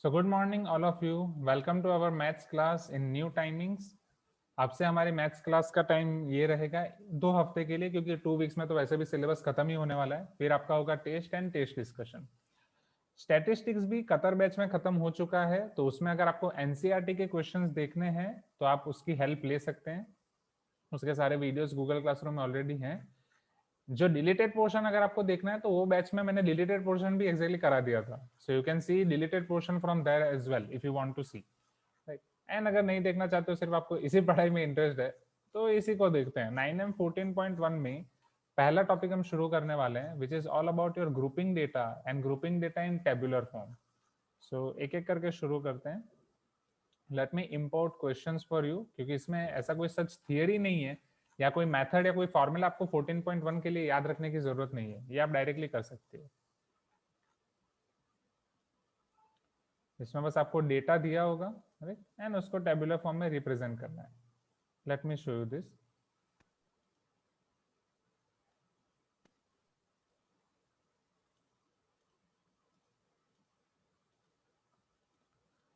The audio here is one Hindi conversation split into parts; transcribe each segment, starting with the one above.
So good morning all of you. Welcome to our maths class in new timings. आपसे हमारी मैथ्स क्लास का टाइम ये रहेगा 2 हफ्ते के लिए, क्योंकि 2 वीक्स में तो वैसे भी सिलेबस खत्म ही होने वाला है। फिर आपका होगा test and test discussion. Statistics भी कतर बैच में खत्म हो चुका है, तो उसमें अगर आपको एनसीईआरटी के क्वेश्चंस देखने हैं तो आप उसकी हेल्प ले सकते हैं। उसके सारे वीडियोस गूगल क्लासरूम में ऑलरेडी हैं। जो डिलीटेड पोर्शन अगर आपको देखना है तो वो बैच में मैंने डिलीटेड पोर्शन भी एक्जेक्टली करा दिया था, so you can see deleted portion from there as well if you want to see. Right. And अगर नहीं देखना चाहते हो, सिर्फ आपको इसी पढ़ाई में इंटरेस्ट है, तो इसी को देखते हैं। 9M14.1 में पहला टॉपिक हम शुरू करने वाले हैं, which is all about your grouping data and grouping data in tabular form. So एक एक करके शुरू करते हैं। Let me import questions for you, क्योंकि इसमें ऐसा कोई सच थियरी नहीं है या कोई मेथड या कोई फॉर्मूला आपको 14.1 के लिए याद रखने की जरूरत नहीं है, ये आप डायरेक्टली कर सकते हो। इसमें बस आपको डेटा दिया होगा, राइट, एंड उसको टेबुलर फॉर्म में रिप्रेजेंट करना है। Late me show you this.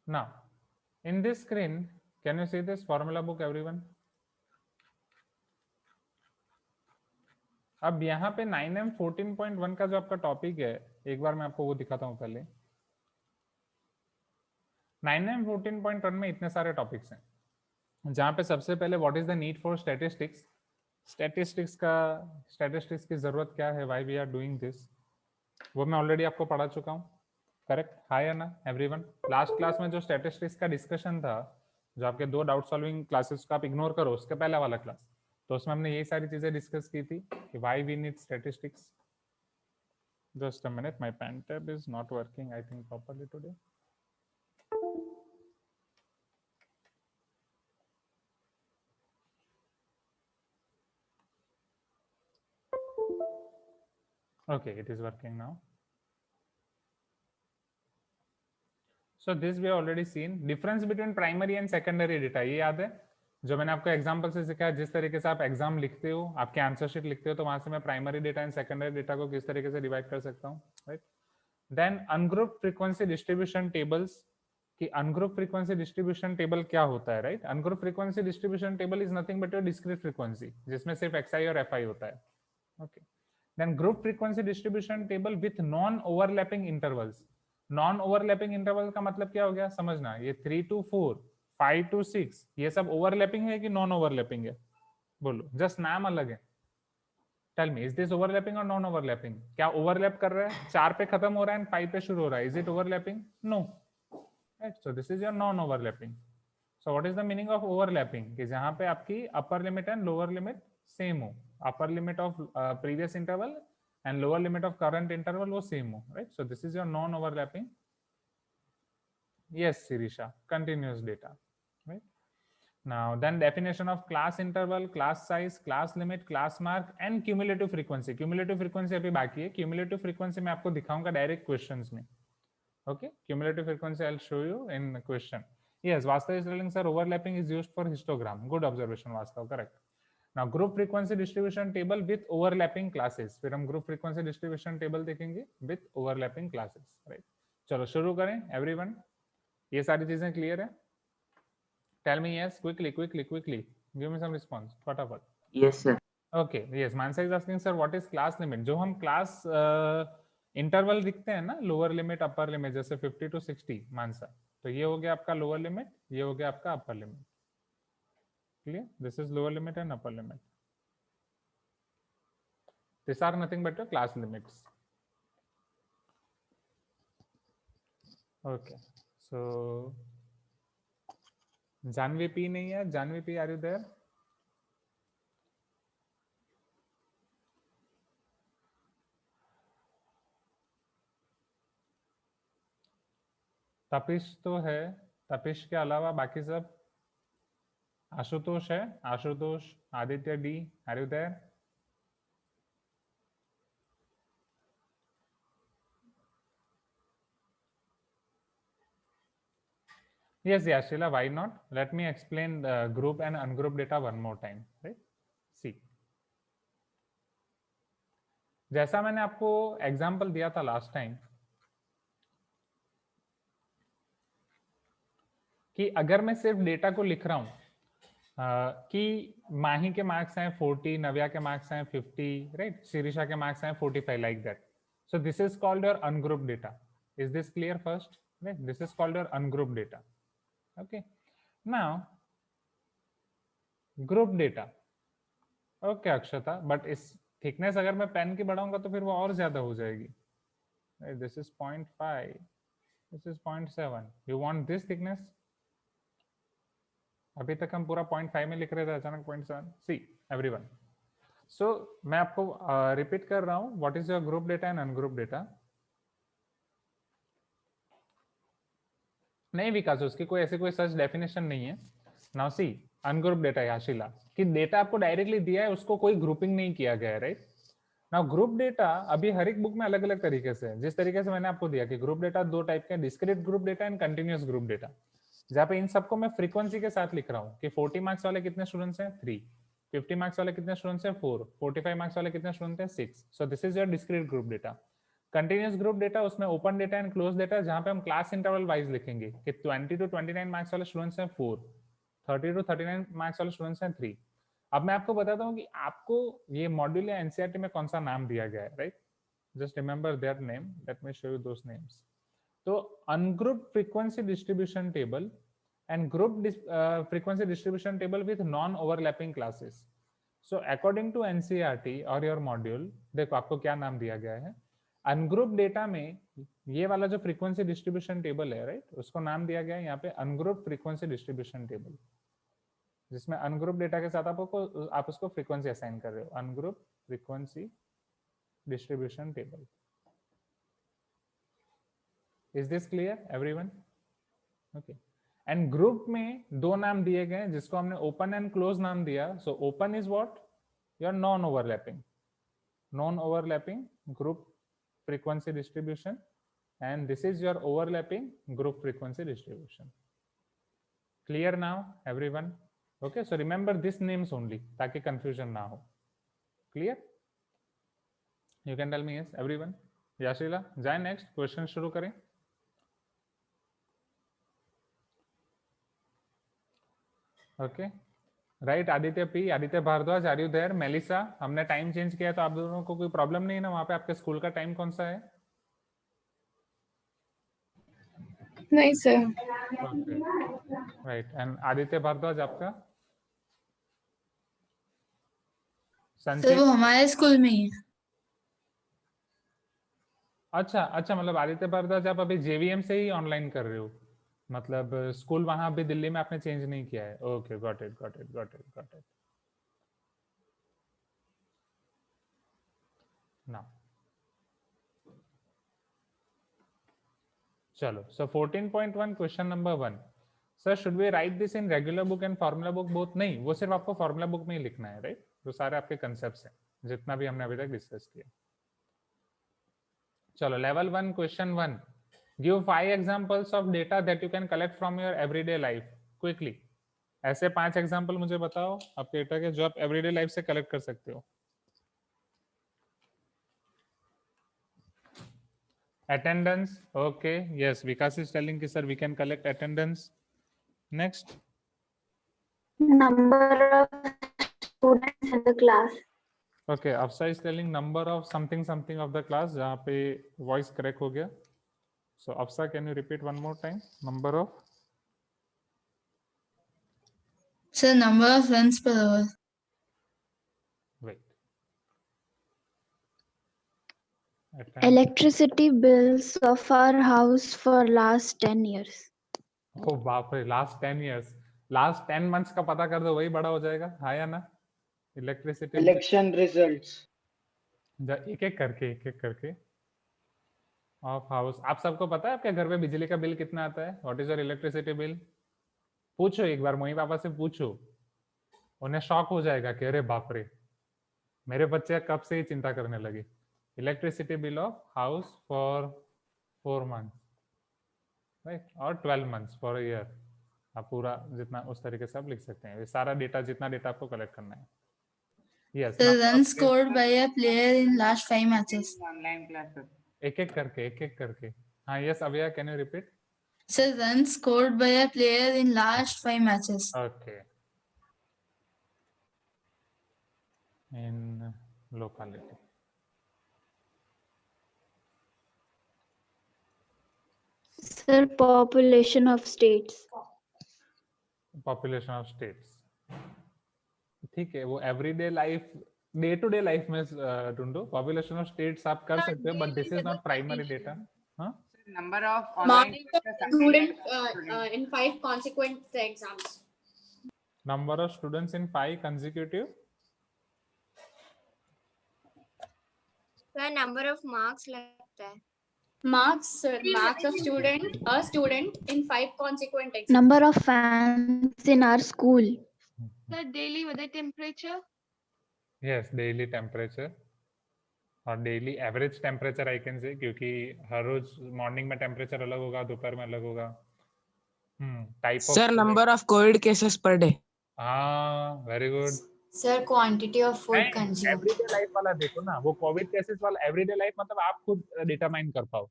Now, in this screen, can you see this formula book, everyone? अब यहाँ पे 9M14.1 का जो आपका टॉपिक है, एक बार मैं आपको वो दिखाता हूँ पहले। 9M14.1 में इतने सारे टॉपिक्स हैं, जहाँ पे सबसे पहले what is the need for statistics. Statistics की जरूरत क्या है, why we are doing this, वो मैं ऑलरेडी आपको पढ़ा चुका हूँ। करेक्ट, हाय है ना एवरीवन? लास्ट क्लास में जो स्टैटिस्टिक्स का डिस्कशन था, जो आपके 2 डाउट सॉल्विंग क्लासेस को आप इग्नोर करो, उसके पहले वाला क्लास, तो उसमें हमने यही सारी चीजें डिस्कस की थी कि why we need statistics. Just a minute, my pen tab is not working I think properly today. Okay, it is working now. So this we have already seen. Difference between primary and secondary data, ये याद है जो मैंने आपको एग्जांपल से सिखाया। जिस तरीके से आप एग्जाम लिखते हो, आपके आंसर शीट लिखते हो, तो वहां से मैं primary data and secondary data को किस तरीके से डिवाइड कर सकता हूँ, right. Then ungroup frequency distribution tables, कि अनग्रुप फ्रीक्वेंसी डिस्ट्रीब्यूशन टेबल क्या होता है, right. Ungroup frequency distribution table is nothing but your discrete frequency, जिसमें सिर्फ XI और FI होता है, okay. Then group frequency distribution table with non overlapping intervals. Non overlapping interval का मतलब क्या हो गया, समझना। ये 3 to 4, 5 to 6, ये सब ओवरलैपिंग है कि नॉन ओवरलैपिंग है? बोलो, जस्ट नाम अलग है। Tell me, is this overlapping और नॉन ओवरलैपिंग? क्या ओवरलैप कर रहा है? 4 पे खत्म हो रहा है एंड 5 पे शुरू हो रहा है, is it overlapping? No, right. So this is your non overlapping. So what is the meaning of overlapping? कि जहां पे आपकी upper limit and lower limit same हो, upper limit of previous interval and lower limit of current interval वो सेम हो, right. So this is your non overlapping. Yes, Sirisha, continuous data, right? Now, then definition of class interval, class size, class limit, class mark and cumulative frequency. Cumulative frequency अभी बाकी है। Cumulative frequency मैं आपको दिखाऊंगा डायरेक्ट क्वेश्चंस में, okay? Cumulative frequency I'll show you in question. Yes, Vastav is telling sir overlapping is used for histogram. Good observation, Vastav, correct. Now group frequency distribution table with overlapping classes. फिर हम group frequency distribution table देखेंगे with overlapping classes, right? चलो शुरू करें everyone. ये सारी चीजें क्लियर है? Tell me yes, quickly give me some response फटाफट। Yes, sir. Okay, yes, Mansa is asking sir what is class limit. जो हम क्लास इंटरवल दिखते हैं ना, लोअर लिमिट अपर लिमिट, जैसे 50 to 60, मानसा, तो ये हो गया आपका लोअर लिमिट, ये हो गया आपका upper limit. Clear? This is lower limit and upper limit, this are nothing but your class limits, okay. So Janvi P नहीं है, Janvi P are you there? Tapish तो है, तपिश के अलावा बाकी सब। आशुतोष है, Ashutosh, Aditya D, are you there? Yes, yeah, Sheila, why not? Let me explain the group and ungroup data one more time, right? See, जैसा मैंने आपको एग्जांपल दिया था लास्ट टाइम, कि अगर मैं सिर्फ डेटा को लिख रहा हूँ कि माही के मार्क्स हैं 40, नव्या के मार्क्स हैं 50, राइट, शिरीषा के मार्क्स हैं 45, like that. So this is called your ungrouped data. Is this clear first? Right? This is called your ungrouped data. Okay. Now, group data. Okay, Akshata, but इस thickness अगर मैं पेन की बढ़ाऊंगा तो फिर वो और ज्यादा हो जाएगी. Right? This is 0.5. This is 0.7. You want this thickness? अभी तक हम पूरा 0.5 में लिख रहे थे, अचानक 0.7. See, everyone. So मैं आपको रिपीट कर रहा हूँ. What is your group data and ungroup data? नहीं विकास, उसकी कोई ऐसी कोई सच डेफिनेशन नहीं है. नाउ सी, अनग्रुप डेटा है आशीला, कि डेटा आपको डायरेक्टली दिया है, उसको कोई ग्रुपिंग नहीं किया गया है, राइट. नाउ ग्रुप डेटा अभी हर एक बुक में अलग अलग तरीके से है. जिस तरीके से मैंने आपको दिया कि ग्रुप डेटा दो टाइप के, discrete group data and continuous group data, जहाँ पे इन सबको मैं फ्रीक्वेंसी के साथ लिख रहा हूँ कि 40 मार्क्स वाले कितने स्टूडेंट्स हैं 3, 50 मार्क्स वाले कितने स्टूडेंट्स हैं 4, 45 मार्क्स वाले कितने स्टूडेंट्स हैं 6. So this is your discrete group data. Continuous group data, उसमें open data and close data, जहां पे हम क्लास इंटरवल वाइज लिखेंगे कि 20 to 29 मार्क्स वाले स्टूडेंट्स हैं 4, 30 to 39 मार्क्स वाले स्टूडेंट्स हैं 3. अब मैं आपको बताता हूँ कि आपको ये मॉड्यूल या एनसीईआरटी में कौन सा नाम दिया गया है, right. Just remember their name, let me show you those names. तो ungrouped frequency distribution table and group frequency distribution table with non overlapping classes. So according to NCERT और योर मॉड्यूल, देखो आपको क्या नाम दिया गया है. अनग्रुप डेटा में ये वाला जो फ्रीक्वेंसी डिस्ट्रीब्यूशन टेबल है, राइट, उसको नाम दिया गया है यहाँ पे अनग्रुप फ्रीक्वेंसी डिस्ट्रीब्यूशन टेबल, जिसमें अनग्रुप डेटा के साथ आप उसको फ्रीक्वेंसी असाइन कर रहे हो. Ungroup frequency distribution table. Is this clear everyone? Okay. And group में दो नाम दिए गए जिसको हमने ओपन एंड क्लोज नाम दिया. So open is what? Your non overlapping group frequency distribution, and this is your overlapping group frequency distribution. Clear now everyone? Okay, so remember this names only ताकि confusion ना हो. Clear? You can tell me yes everyone. याशीला, जाए next question शुरू करें. Okay, right. Aditya P, Aditya Bharadwaj, are you there? Melissa, हमने टाइम चेंज किया तो आप दोनों को कोई प्रॉब्लम नहीं है ना? वहां पे आपके स्कूल का टाइम कौन सा है? नहीं sir. Okay, right. And Aditya Bharadwaj आपका? सर वो हमारे स्कूल में ही है. अच्छा अच्छा, मतलब आदित्य भारद्वाज आप अभी जेवीएम से ही ऑनलाइन कर रहे हो, मतलब स्कूल वहां अभी दिल्ली में आपने चेंज नहीं किया है. Okay, got it got it got it got it. Now चलो, so 14.1 question number 1. Sir should we write this in regular book and formula book both? नहीं, वो सिर्फ आपको फॉर्मूला बुक में ही लिखना है, राइट. वो सारे आपके कंसेप्ट्स हैं जितना भी हमने अभी तक डिस्कस किया. चलो, level 1 question 1. Give 5 examples of data that you can collect from your everyday life quickly. ऐसे 5 एग्जांपल मुझे बताओ आपके डेटा के जो आप एवरीडे लाइफ से कलेक्ट कर सकते हो. Attendance, okay, yes, Vikas is telling ki sir we can collect attendance. Next, number of students in the class. okay, Afsa is telling number of something something of the class, जहाँ पे voice correct हो गया. So Afsa, can you repeat one more time? Number of? Sir number of runs per hour. Wait. Electricity bills of our house for last 10 years. Oh बाप रे, last 10 years, last 10 months का पता कर दो, वही बड़ा हो जाएगा. हाँ या ना? इलेक्ट्रिसिटी इलेक्शन रिजल्ट्स एक एक करके ऑफ हाउस. आप सबको पता है आपके घर पे बिजली का बिल कितना आता है? What is your electricity bill? पूछो एक बार, मोही पापा से पूछो, उन्हें शॉक हो जाएगा कि अरे बाप रे, मेरे बच्चे कब से ही चिंता करने लगे. Electricity bill of house for 4 months, right, और 12 months फॉर ईयर. आप पूरा जितना उस तरीके से आप लिख सकते हैं. ये सारा डेटा, जितना डेटा आपको कलेक्ट करना है. Yes, The runs scored by a player in last 5 matches. Online classes एक एक करके. हाँ, yes Abhaya, can you repeat? Sir, runs scored by a player in last 5 matches. Okay. In locality. Sir, population of states. Population of states, ठीक है, वो everyday life, day to day life में ढूंढो। पॉपुलेशन ऑफ स्टेट्स आप कर सकते हो, but this is not primary data. हाँ, Number of online students in 5 consequent exams. Number of students in 5 consecutive, sir number of marks लगता है। Marks, sir, marks of a student in 5 consequent exams. Number of fans in our school. Sir daily weather temperature। Yes, daily temperature और daily average temperature I can say, क्योंकि हर रोज मॉर्निंग में टेम्परेचर अलग होगा, दोपहर में अलग होगा। Type of Sir, number of COVID cases per day. हाँ, very good. Sir, quantity of food consumed. Everyday life वाला देखो ना, वो कोविड केसेस वाला एवरीडे लाइफ मतलब आप खुद डिटरमाइन कर पाओ।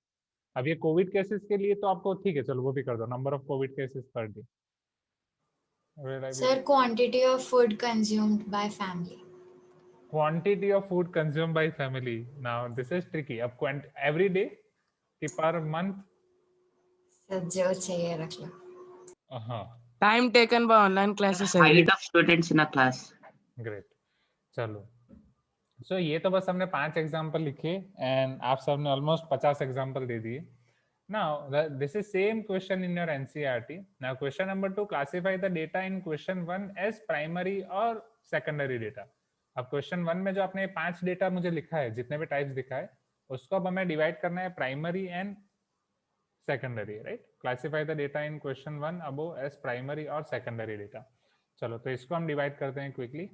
अब ये कोविड केसेस के लिए तो आपको ठीक है, चलो वो भी कर दो, number of covid cases per day. Sir, quantity of food consumed by family. Quantity of food consume by family, now this is tricky. अब एवरी डे कि पर मंथ, Sir, जो चाहिए रख लो. हाँ, Time taken by online classes every height of students in a class. Great. चलो, सो ये तो बस हमने 5 एग्जांपल लिखे एंड आप सबने ऑलमोस्ट 50 एग्जांपल दे दिए। Now this is same question in your NCERT. Now question number 2, classify the data in question 1 as primary और सेकेंडरी डेटा। अब क्वेश्चन 1 में जो आपने 5 डेटा मुझे लिखा है, जितने भी टाइप्स दिखा है, उसको अब हमें डिवाइड करना है primary and secondary, right. Classify the data in question 1 above as primary और सेकेंडरी डेटा। चलो, तो इसको हम डिवाइड करते हैं क्विकली।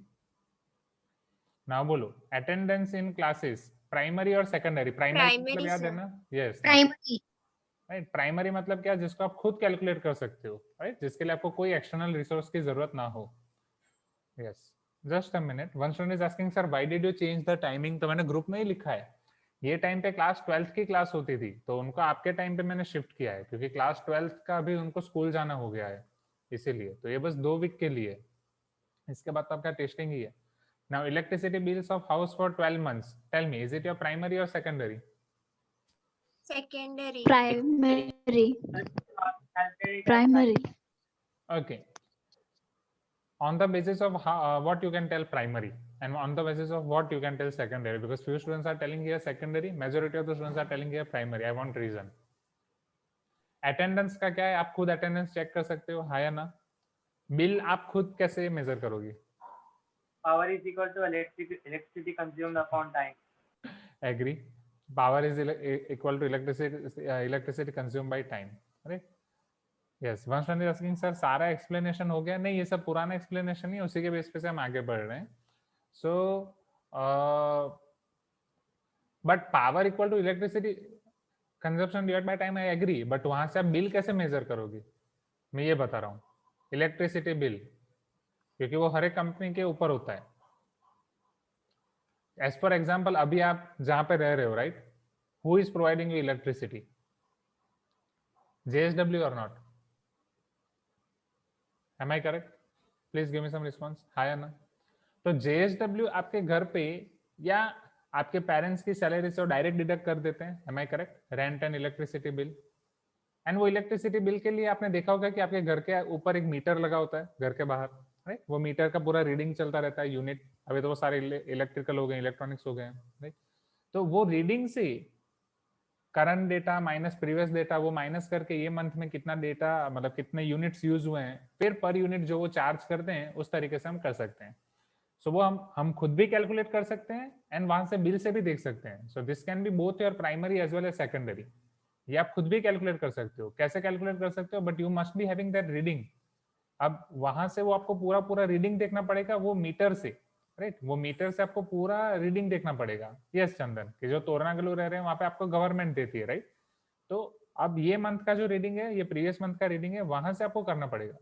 नाउ बोलो, अटेंडेंस इन क्लासेस प्राइमरी और सेकेंडरी। प्राइमरी मतलब याद है ना? Yes, primary. राइट। प्राइमरी मतलब क्या, जिसको आप खुद कैलकुलेट कर सकते हो, राइट, जिसके लिए आपको कोई एक्सटर्नल रिसोर्स की जरूरत ना हो। Yes, just a minute, one student is asking sir why did you change the timing. तो मैंने ग्रुप में ही लिखा है, ये टाइम पे क्लास 12th की क्लास होती थी, तो उनको आपके टाइम पे मैंने शिफ्ट किया है, क्योंकि क्लास 12th का भी उनको स्कूल जाना हो गया है, इसीलिए। तो ये बस 2 वीक के लिए, इसके बाद तो आपका टेस्टिंग ही है। Now electricity bills of house for 12 months. Tell me, is it your primary or secondary? Secondary. Primary. Okay. On the basis of what you can tell primary, and on the basis of what you can tell secondary, because few students are telling here secondary, majority of the students are telling here primary. I want reason. Attendance का क्या है, आप खुद attendance check कर सकते हो, हाँ या ना? बिल आप खुद कैसे मेजर करोगे? Power is equal to electricity consumed upon time. Agree. Power is equal to electricity consumed by time. Right? Yes. One student is asking, sir, सारा explanation हो गया? नहीं, ये सब पुराना explanation ही, उसी के बेस पे से हम आगे बढ़ रहे हैं. So, but power equal to electricity consumption divided by time, I agree. But वहां से आप बिल कैसे मेजर करोगे? मैं ये बता रहा हूँ. इलेक्ट्रिसिटी बिल, क्योंकि वो हर एक कंपनी के ऊपर होता है। एज पर एग्जाम्पल, अभी आप जहां पे रह रहे हो, right, who is providing you electricity? JSW और not? Am I correct? Please give me some response, हाँ या ना? तो JSW आपके घर पे या आपके पेरेंट्स की सैलरी से डायरेक्ट डिडक्ट कर देते हैं, am I correct? Rent and electricity bill. And वो इलेक्ट्रिसिटी बिल के लिए आपने देखा होगा कि आपके घर के ऊपर एक मीटर लगा होता है, घर के बाहर, राइट? वो मीटर का पूरा रीडिंग चलता रहता है, यूनिट। अभी तो वो सारे इलेक्ट्रिकल हो गए, इलेक्ट्रॉनिक्स हो गए, राइट? तो वो रीडिंग से current data minus previous data, वो माइनस करके ये मंथ में कितना डेटा, मतलब कितने यूनिट्स यूज हुए हैं, फिर पर यूनिट जो वो चार्ज करते हैं, उस तरीके से हम कर सकते हैं। सो वो हम खुद भी कैलकुलेट कर सकते हैं एंड वहां से बिल से भी देख सकते हैं। So this can be both your primary as well as secondary. ये आप खुद भी कैलकुलेट कर सकते हो। कैसे कैलकुलेट कर सकते हो? But you must be having that reading. अब वहां से वो आपको पूरा रीडिंग देखना पड़ेगा, वो मीटर से, राइट? वो मीटर से आपको पूरा रीडिंग देखना पड़ेगा। यस चंदन, कि जो तोरना के लोग रह रहे हैं वहां पे आपको गवर्नमेंट देती है, राइट? तो अब ये मंथ का जो रीडिंग है, ये प्रीवियस मंथ का रीडिंग है, वहां से आपको करना पड़ेगा।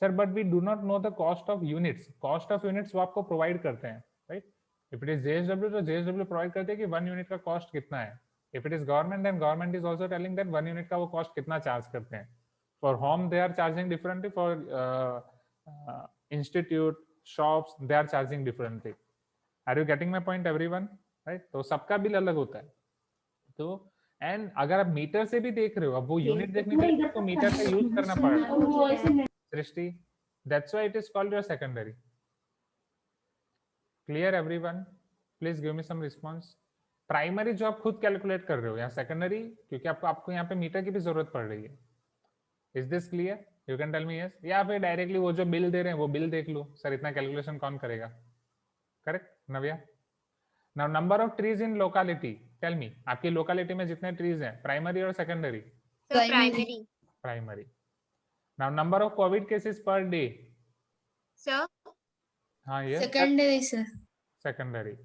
Sir but we do not know the cost of units. Cost of units वो आपको प्रोवाइड करते हैं, right? If it is JSW, तो JSW प्रोवाइड करते हैं कि 1 यूनिट का कॉस्ट कितना है। If it is government, then government is also telling that 1 unit का वो cost कितना charge करते हैं. For home, they are charging differently. For institute, shops, they are charging differently. Are you getting my point, everyone? Right? तो सबका बिल अलग होता है. तो एंड अगर आप मीटर से भी देख रहे हो, अब वो यूनिट देखने के लिए आपको मीटर से यूज करना पड़ेगा. सृष्टि, that's why it is called your secondary. Clear everyone? Please give me some response. Primary जो आप खुद कैलकुलेट कर रहे हो, यहाँ सेकेंडरी क्योंकि आपको यहाँ पे मीटर की भी जरूरत पड़ रही है. Is this clear? You can tell me yes, या फिर डायरेक्टली वो जो बिल दे रहे हैं वो बिल देख लो. सर इतना कैलकुलेशन कौन करेगा? Correct Navya? Now number of trees in locality, tell me, आपकी लोकेलिटी में जितने ट्रीज हैं, प्राइमरी और secondary? So primary. Primary. Now number of covid cases per day? Sir, हाँ ये सेकेंडरी सर. सेकेंडरी.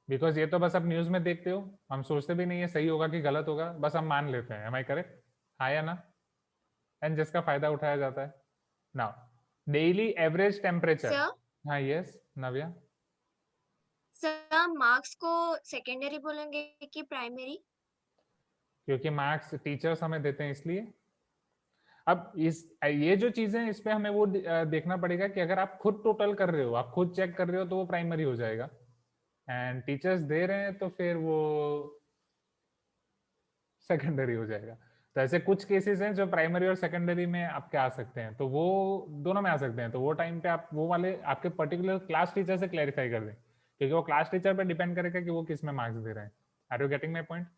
बिकॉज ये तो बस आप न्यूज में देखते हो, हम सोचते भी नहीं है सही होगा कि गलत होगा, बस हम मान लेते हैं. Am I correct? हाँ या ना? एंड जिसका फायदा उठाया जाता है. Now daily average temperature. sir, हाँ यस नव्या? sir, marks को secondary बोलेंगे कि primary? क्योंकि मार्क्स टीचर्स हमें देते हैं इसलिए. अब ये जो चीजें इस पे हमें वो देखना पड़ेगा कि अगर आप खुद टोटल कर रहे हो, आप खुद चेक कर रहे हो तो वो प्राइमरी हो जाएगा. एंड टीचर्स दे रहे हैं तो फिर वो सेकेंडरी हो जाएगा. तो ऐसे कुछ केसेस हैं जो प्राइमरी और सेकेंडरी में आपके आ सकते हैं, तो वो दोनों में आ सकते हैं. तो वो टाइम पे आप वो वाले आपके पर्टिकुलर क्लास टीचर से क्लैरिफाई कर दें, क्योंकि वो क्लास टीचर पे डिपेंड करेगा कि वो किस में मार्क्स दे रहे हैं. Are you getting my point?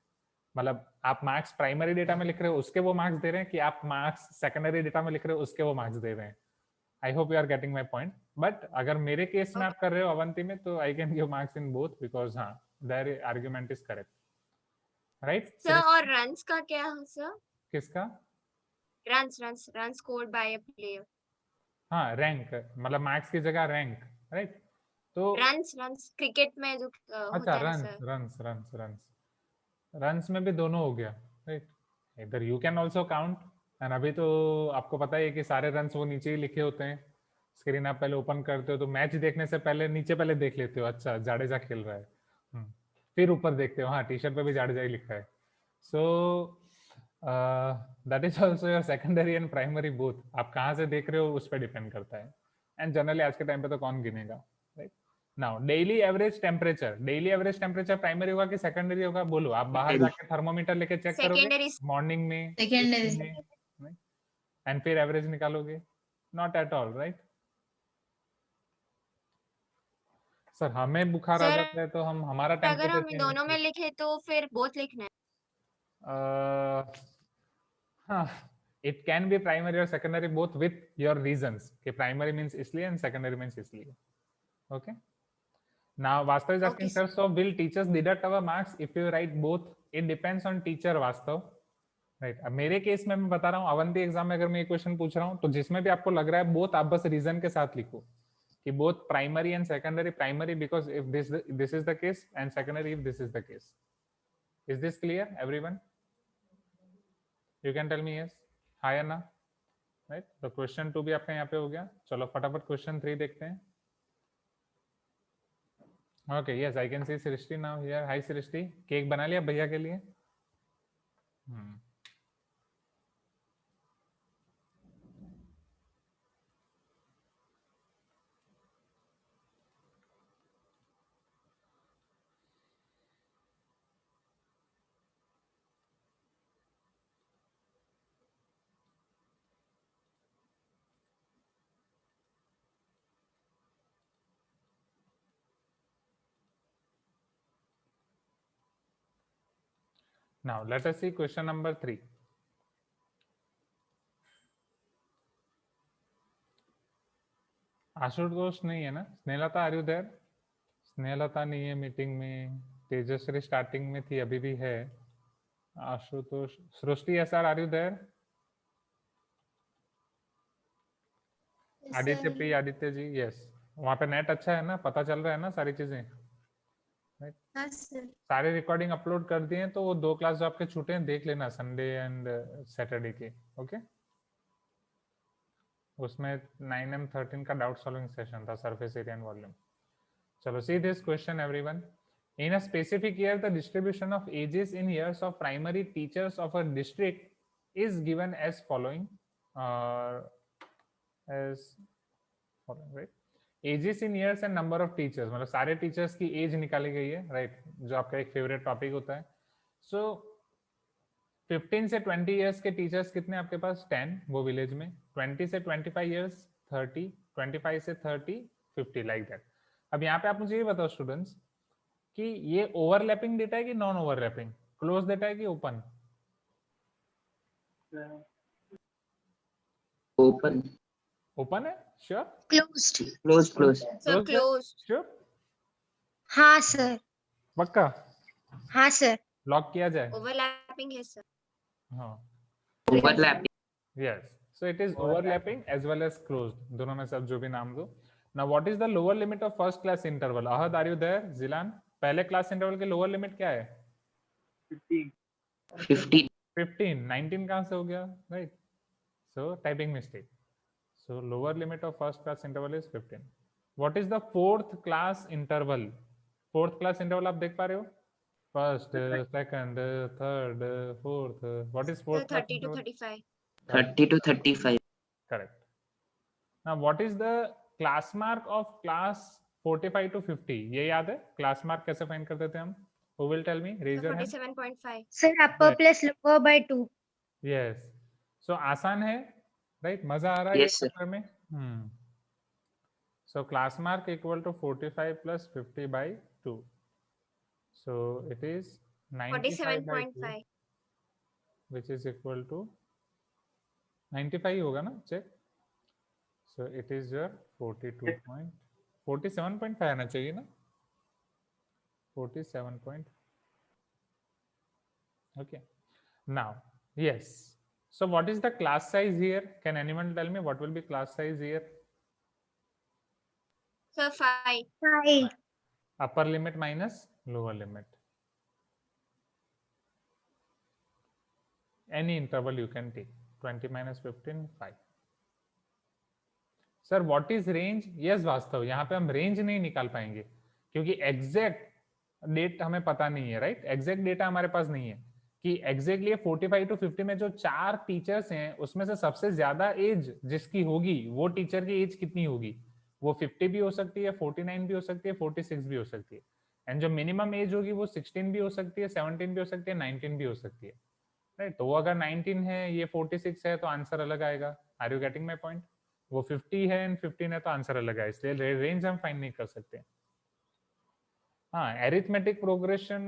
मतलब आप मार्क्स प्राइमरी डेटा में लिख रहे हो उसके वो मार्क्स दे रहे हैं, कि आप मार्क्स सेकेंडरी डेटा में लिख रहे हो उसके वो मार्क्स दे रहे हैं. I hope you are getting my point. But अगर मेरे केस में आप कर रहे हो अवंती में, तो I can give marks in both, because हाँ their argument is correct. Right Sir, और runs का क्या है sir? किसका? Runs scored by a player. हाँ रैंक, मतलब मार्क्स की जगह रैंक. राइट? तो Runs cricket में जो अच्छा होता है runs sir. Runs runs runs runs में भी दोनों हो गया. राइट? इधर you can also count. And अभी तो आपको पता ही है कि सारे रन्स वो नीचे ही लिखे होते हैं. स्क्रीन आप पहले ओपन करते हो तो मैच देखने से पहले नीचे पहले देख लेते हो, अच्छा जाडेजा खेल रहा है. फिर ऊपर देखते हो, हाँ टी शर्ट पे भी जाडेजा ही लिखा है. So that is also your secondary and primary both. आप कहाँ से देख रहे हो उस पर डिपेंड करता है. एंड जनरली आज के टाइम पे तो कौन गिनेगा. Right? Now daily average temperature. Daily average temperature primary होगा कि सेकेंडरी होगा? बोलो. आप बाहर जाके थर्मोमीटर लेके चेक करोगे Secondary. मॉर्निंग में, सेकेंडरी. एंड फिर एवरेज निकालोगे? Not at all. Right? Sir हमें बुखार आ Sir, जाता है तो हम हमारा अगर हम टेम्परेचर दोनों में लिखे तो फिर both लिखना है. हाँ इट कैन बी प्राइमरी और secondary both with your reasons, कि प्राइमरी मींस इसलिए एंड सेकेंडरी मींस इसलिए. ओके. नाउ वास्तव is asking Okay, sir, so will teachers deduct our marks if you right both? It depends on teacher वास्तव. राइट? अब मेरे केस में मैं बता रहा हूँ, अवंती एग्जाम में अगर मैं ये क्वेश्चन पूछ रहा हूँ तो जिसमें भी आपको लग रहा है बोथ, आप बस रीजन के साथ लिखो कि both primary and secondary. Primary because if this is the case, and secondary if this is the case. Is this clear everyone? You can tell me yes, हाँ या ना? राइट? तो क्वेश्चन 2 भी आपका यहाँ पे हो गया. चलो फटाफट क्वेश्चन 3 देखते हैं. Okay yes I can C Srishti now here. Hi Srishti, cake बना लिया भैया के लिए? Now let us see question number 3. Ashutosh नहीं है ना? Snehlata are you there? Snehlata नहीं है मीटिंग में. तेजश्री स्टार्टिंग में थी, अभी भी है. Ashutosh, Srishti S are you there? Aditya P, Aditya G yes. वहाँ पे नेट अच्छा है ना? पता चल रहा है ना सारी चीजें? हाँ सर. सारे रिकॉर्डिंग अपलोड कर दिए, तो वो 2 क्लास जो आपके छूटे हैं देख लेना, संडे एंड सैटरडे के. ओके? उसमें 9M13 का डाउट सॉल्विंग सेशन था, सरफेस एरिया एंड वॉल्यूम. चलो see this question everyone. In a specific year, the distribution of ages in years of primary teachers of a district is given as following. As following, right? Ages in years and number of teachers, मतलब सारे टीचर्स की एज निकाली गई है, राइट? जो आपका एक फेवरेट टॉपिक होता है. सो 15 से 20 इयर्स के टीचर्स कितने आपके पास? 10 वो विलेज में. 20 से 25 इयर्स 30, 25 से 30 50, लाइक दैट. अब यहाँ पे आप मुझे ये बताओ स्टूडेंट्स कि ये ओवरलैपिंग डेटा है कि नॉन ओवरलैपिंग, क्लोज डेटा है कि ओपन? ओपन. ओपन है, sure? Closed. Close. Sir, closed. Sure? हाँ सर. पक्का हाँ सर. लॉक किया जाए? Overlapping है sir. हाँ. Overlapping. Yes, so it is overlapping as well as closed. दोनों में से आप जो भी नाम दो. Now, what is the lower limit of first class interval? Ahad, are you there? Zilan, पहले क्लास इंटरवल के लोअर लिमिट क्या है? 15. 15. 19 कहाँ से हो गया? Right. So typing mistake. So lower limit of first class interval is 15. What is the fourth class interval? Fourth class interval आप देख पा रहे हो? First, second, third, fourth. What is Sir, fourth class 30 to interval? 35. 30 to 35. Correct. Now, what is the class mark of class 45 to 50? ये याद है? Class mark कैसे find करते थे हम? Who will tell me? Raise Sir, your hand. 47.5. Sir, upper Yes. plus lower by 2. Yes. So आसान है, right? मजा आ रहा है Yes, इस sir. चक्कर में? So class mark equal to 45 plus 50 by 2. So it is 95 by 2, 47.5. which is equal to 95 ही होगा ना? Check. So it is your 47.5 आना चाहिए ना? 47. Okay. Now, yes. So what is the class size here? Can anyone tell me what will be class size here? Sir, 5. 5. Upper limit minus lower limit. Any interval you can take. 20 minus 15, 5. Sir, what is range? Yes, वास्तव यहाँ पे हम रेंज नहीं निकाल पाएंगे क्योंकि एग्जैक्ट डेट हमें पता नहीं है, राइट? एग्जैक्ट डेटा हमारे पास नहीं है कि एग्जैक्टली 45 to 50 में जो 4 टीचर्स हैं उसमें से सबसे ज्यादा एज जिसकी होगी वो टीचर की एज कितनी होगी? वो 50 भी हो सकती है, 49 भी हो सकती है, 46 भी हो सकती है. एंड जो मिनिमम एज होगी वो 16 भी हो सकती है, 17 भी हो सकती है, 19 भी हो सकती है, राइट? तो वो अगर 19 है, ये 46 है, तो आंसर अलग आएगा. Are you getting my point? वो 50 है एंड 15 है तो आंसर अलग है, इसलिए रेंज हम फाइंड नहीं कर सकते. हाँ, एरिथमेटिक प्रोग्रेशन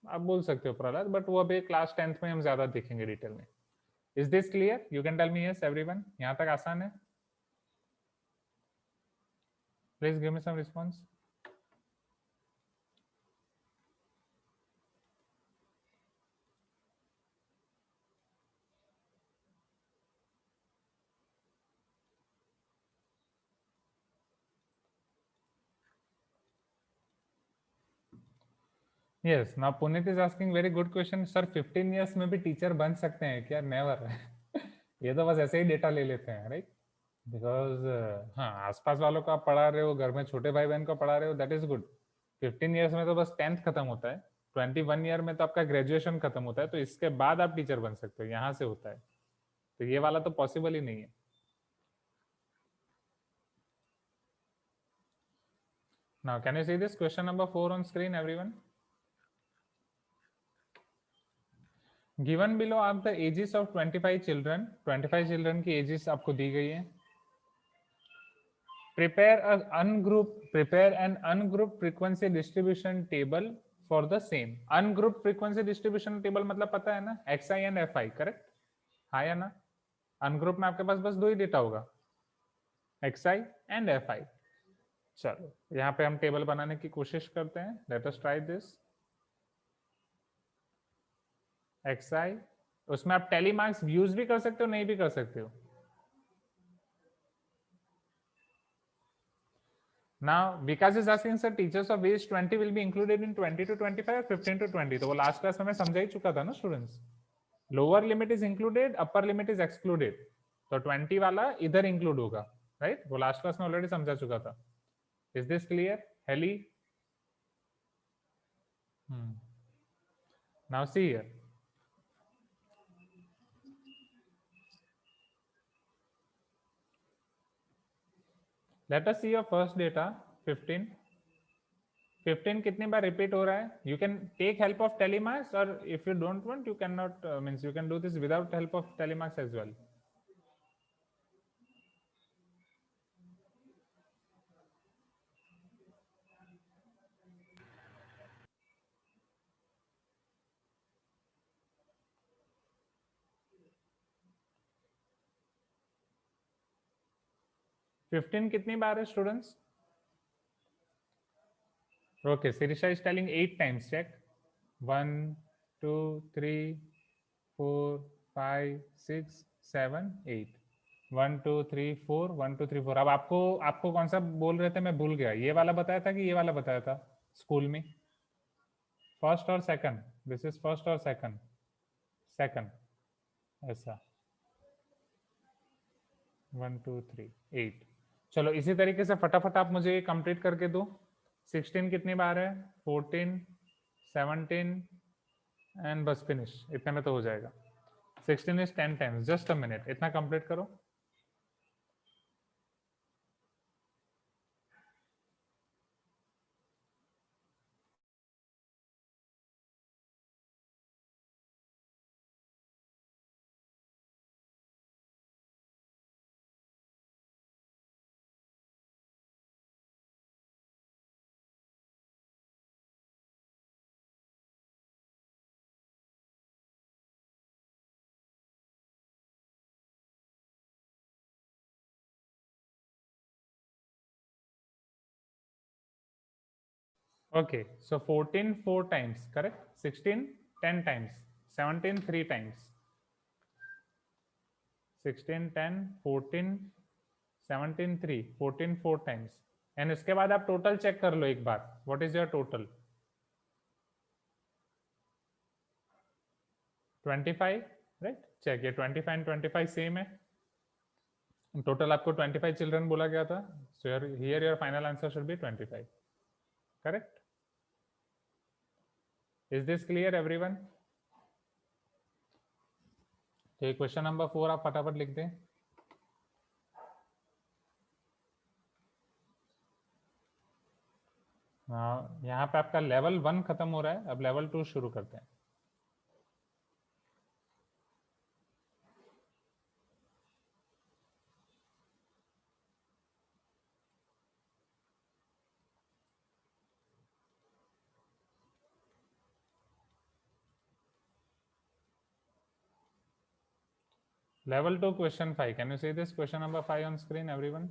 आप बोल सकते हो प्रहलाद, बट वो अभी क्लास 10th में हम ज्यादा देखेंगे डिटेल में. Is this clear? You can tell me yes everyone. यहाँ तक आसान है? Please give me some response. Yes, now Puneet is asking very good question. Sir, 15 years में भी टीचर बन सकते हैं क्या? नेवर. ये तो बस ऐसे ही डेटा ले लेते हैं, राइट? बिकॉज हाँ, आसपास वालों को आप पढ़ा रहे हो, घर में छोटे भाई बहन को पढ़ा रहे हो, दैट इज गुड. 15 इयर्स में तो बस 10th खत्म होता है, 21 ईयर में तो आपका ग्रेजुएशन खत्म होता है, तो इसके बाद आप टीचर बन सकते हो, यहाँ से होता है. तो ये वाला तो पॉसिबल ही नहीं है. Now, can you see this question number 4 on screen, everyone? Given below are the ages of 25 children. 25 children की ages आपको दी गई है. Prepare an ungrouped frequency distribution table for the same. Ungrouped frequency distribution table मतलब पता है ना? XI and FI, correct? हाँ या ना? Ungrouped में आपके पास बस दो ही डेटा होगा, XI and FI. चलो यहाँ पे हम टेबल बनाने की कोशिश करते हैं. Let us try this. XI, उसमें आप टेलीमार्क्स यूज भी कर सकते हो, नहीं भी कर सकते हो. Now, Vikas is asking, sir, teachers of age 20 will be included in 20 to 25 or 15 to 20? तो वो लास्ट क्लास में मैं समझा ही चुका था ना students. Lower limit is included, upper limit is excluded. तो 20 वाला इधर इंक्लूड होगा, राइट? वो लास्ट क्लास में ऑलरेडी समझा चुका था. Is this clear? Hailey, Now see here. Let us see your first data 15. 15 कितनी बार रिपीट हो रहा है? You can take help of telemarks, or if you don't want, you cannot means you can do this without help of telemarks as well. $15 कितनी बार है students? Okay, Sirisha is telling 8 times. Check. 1, 2, 3, 4, 5, 6, 7, 8. 1, 2, 3, 4, 1, 2, 3, 4. अब आपको कौन सा बोल रहे थे? मैं भूल गया. ये वाला बताया था कि ये वाला बताया था स्कूल में? फर्स्ट और सेकंड. दिस इज फर्स्ट और सेकंड. सेकंड ऐसा. 1, 2, 3, 8. चलो इसी तरीके से फटाफट आप मुझे कंप्लीट करके दो. 16 कितनी बार है? 14, 17 एंड बस फिनिश. इतने में तो हो जाएगा. 16 is 10 times. Just a minute, इतना कंप्लीट करो. Okay, so 14 4 times, correct? 16 10 times, 17 3 times. 16 10 14 17 3 14 4 times. And इसके बाद आप टोटल चेक कर लो एक बार. What is your total? 25, right? Check. ये 25 एंड 25 सेम है. टोटल आपको 25 चिल्ड्रन बोला गया था. So here your final answer should be 25. Correct? Is this clear everyone? तो क्वेश्चन नंबर 4 आप फटाफट लिख दें. यहाँ पे आपका लेवल 1 खत्म हो रहा है. अब लेवल 2 शुरू करते हैं. Level 2 question 5. Can you see this question number 5 on screen, everyone?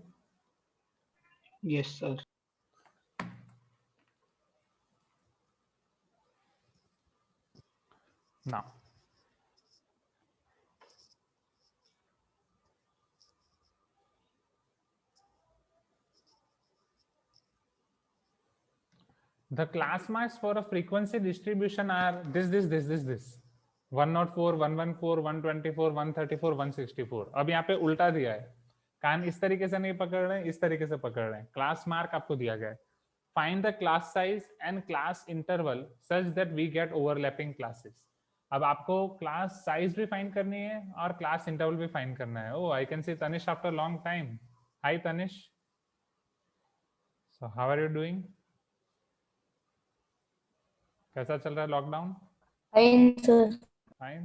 Yes, sir. Now, the class marks for a frequency distribution are this. 104, 114, 124, 134, 164. अब यहाँ पे उल्टा दिया है. कान इस तरीके से नहीं पकड़ रहे हैं, इस तरीके से पकड़ रहे हैं. क्लास मार्क आपको दिया गया है. Find the class size and class interval such that we get overlapping classes. अब आपको क्लास साइज भी फाइंड करनी है और क्लास इंटरवल भी फाइंड करना है. Oh, I can see Tanish after long time. Hi Tanish. So how are you doing? कैसा चल रहा है lockdown? Fine sir. Fine,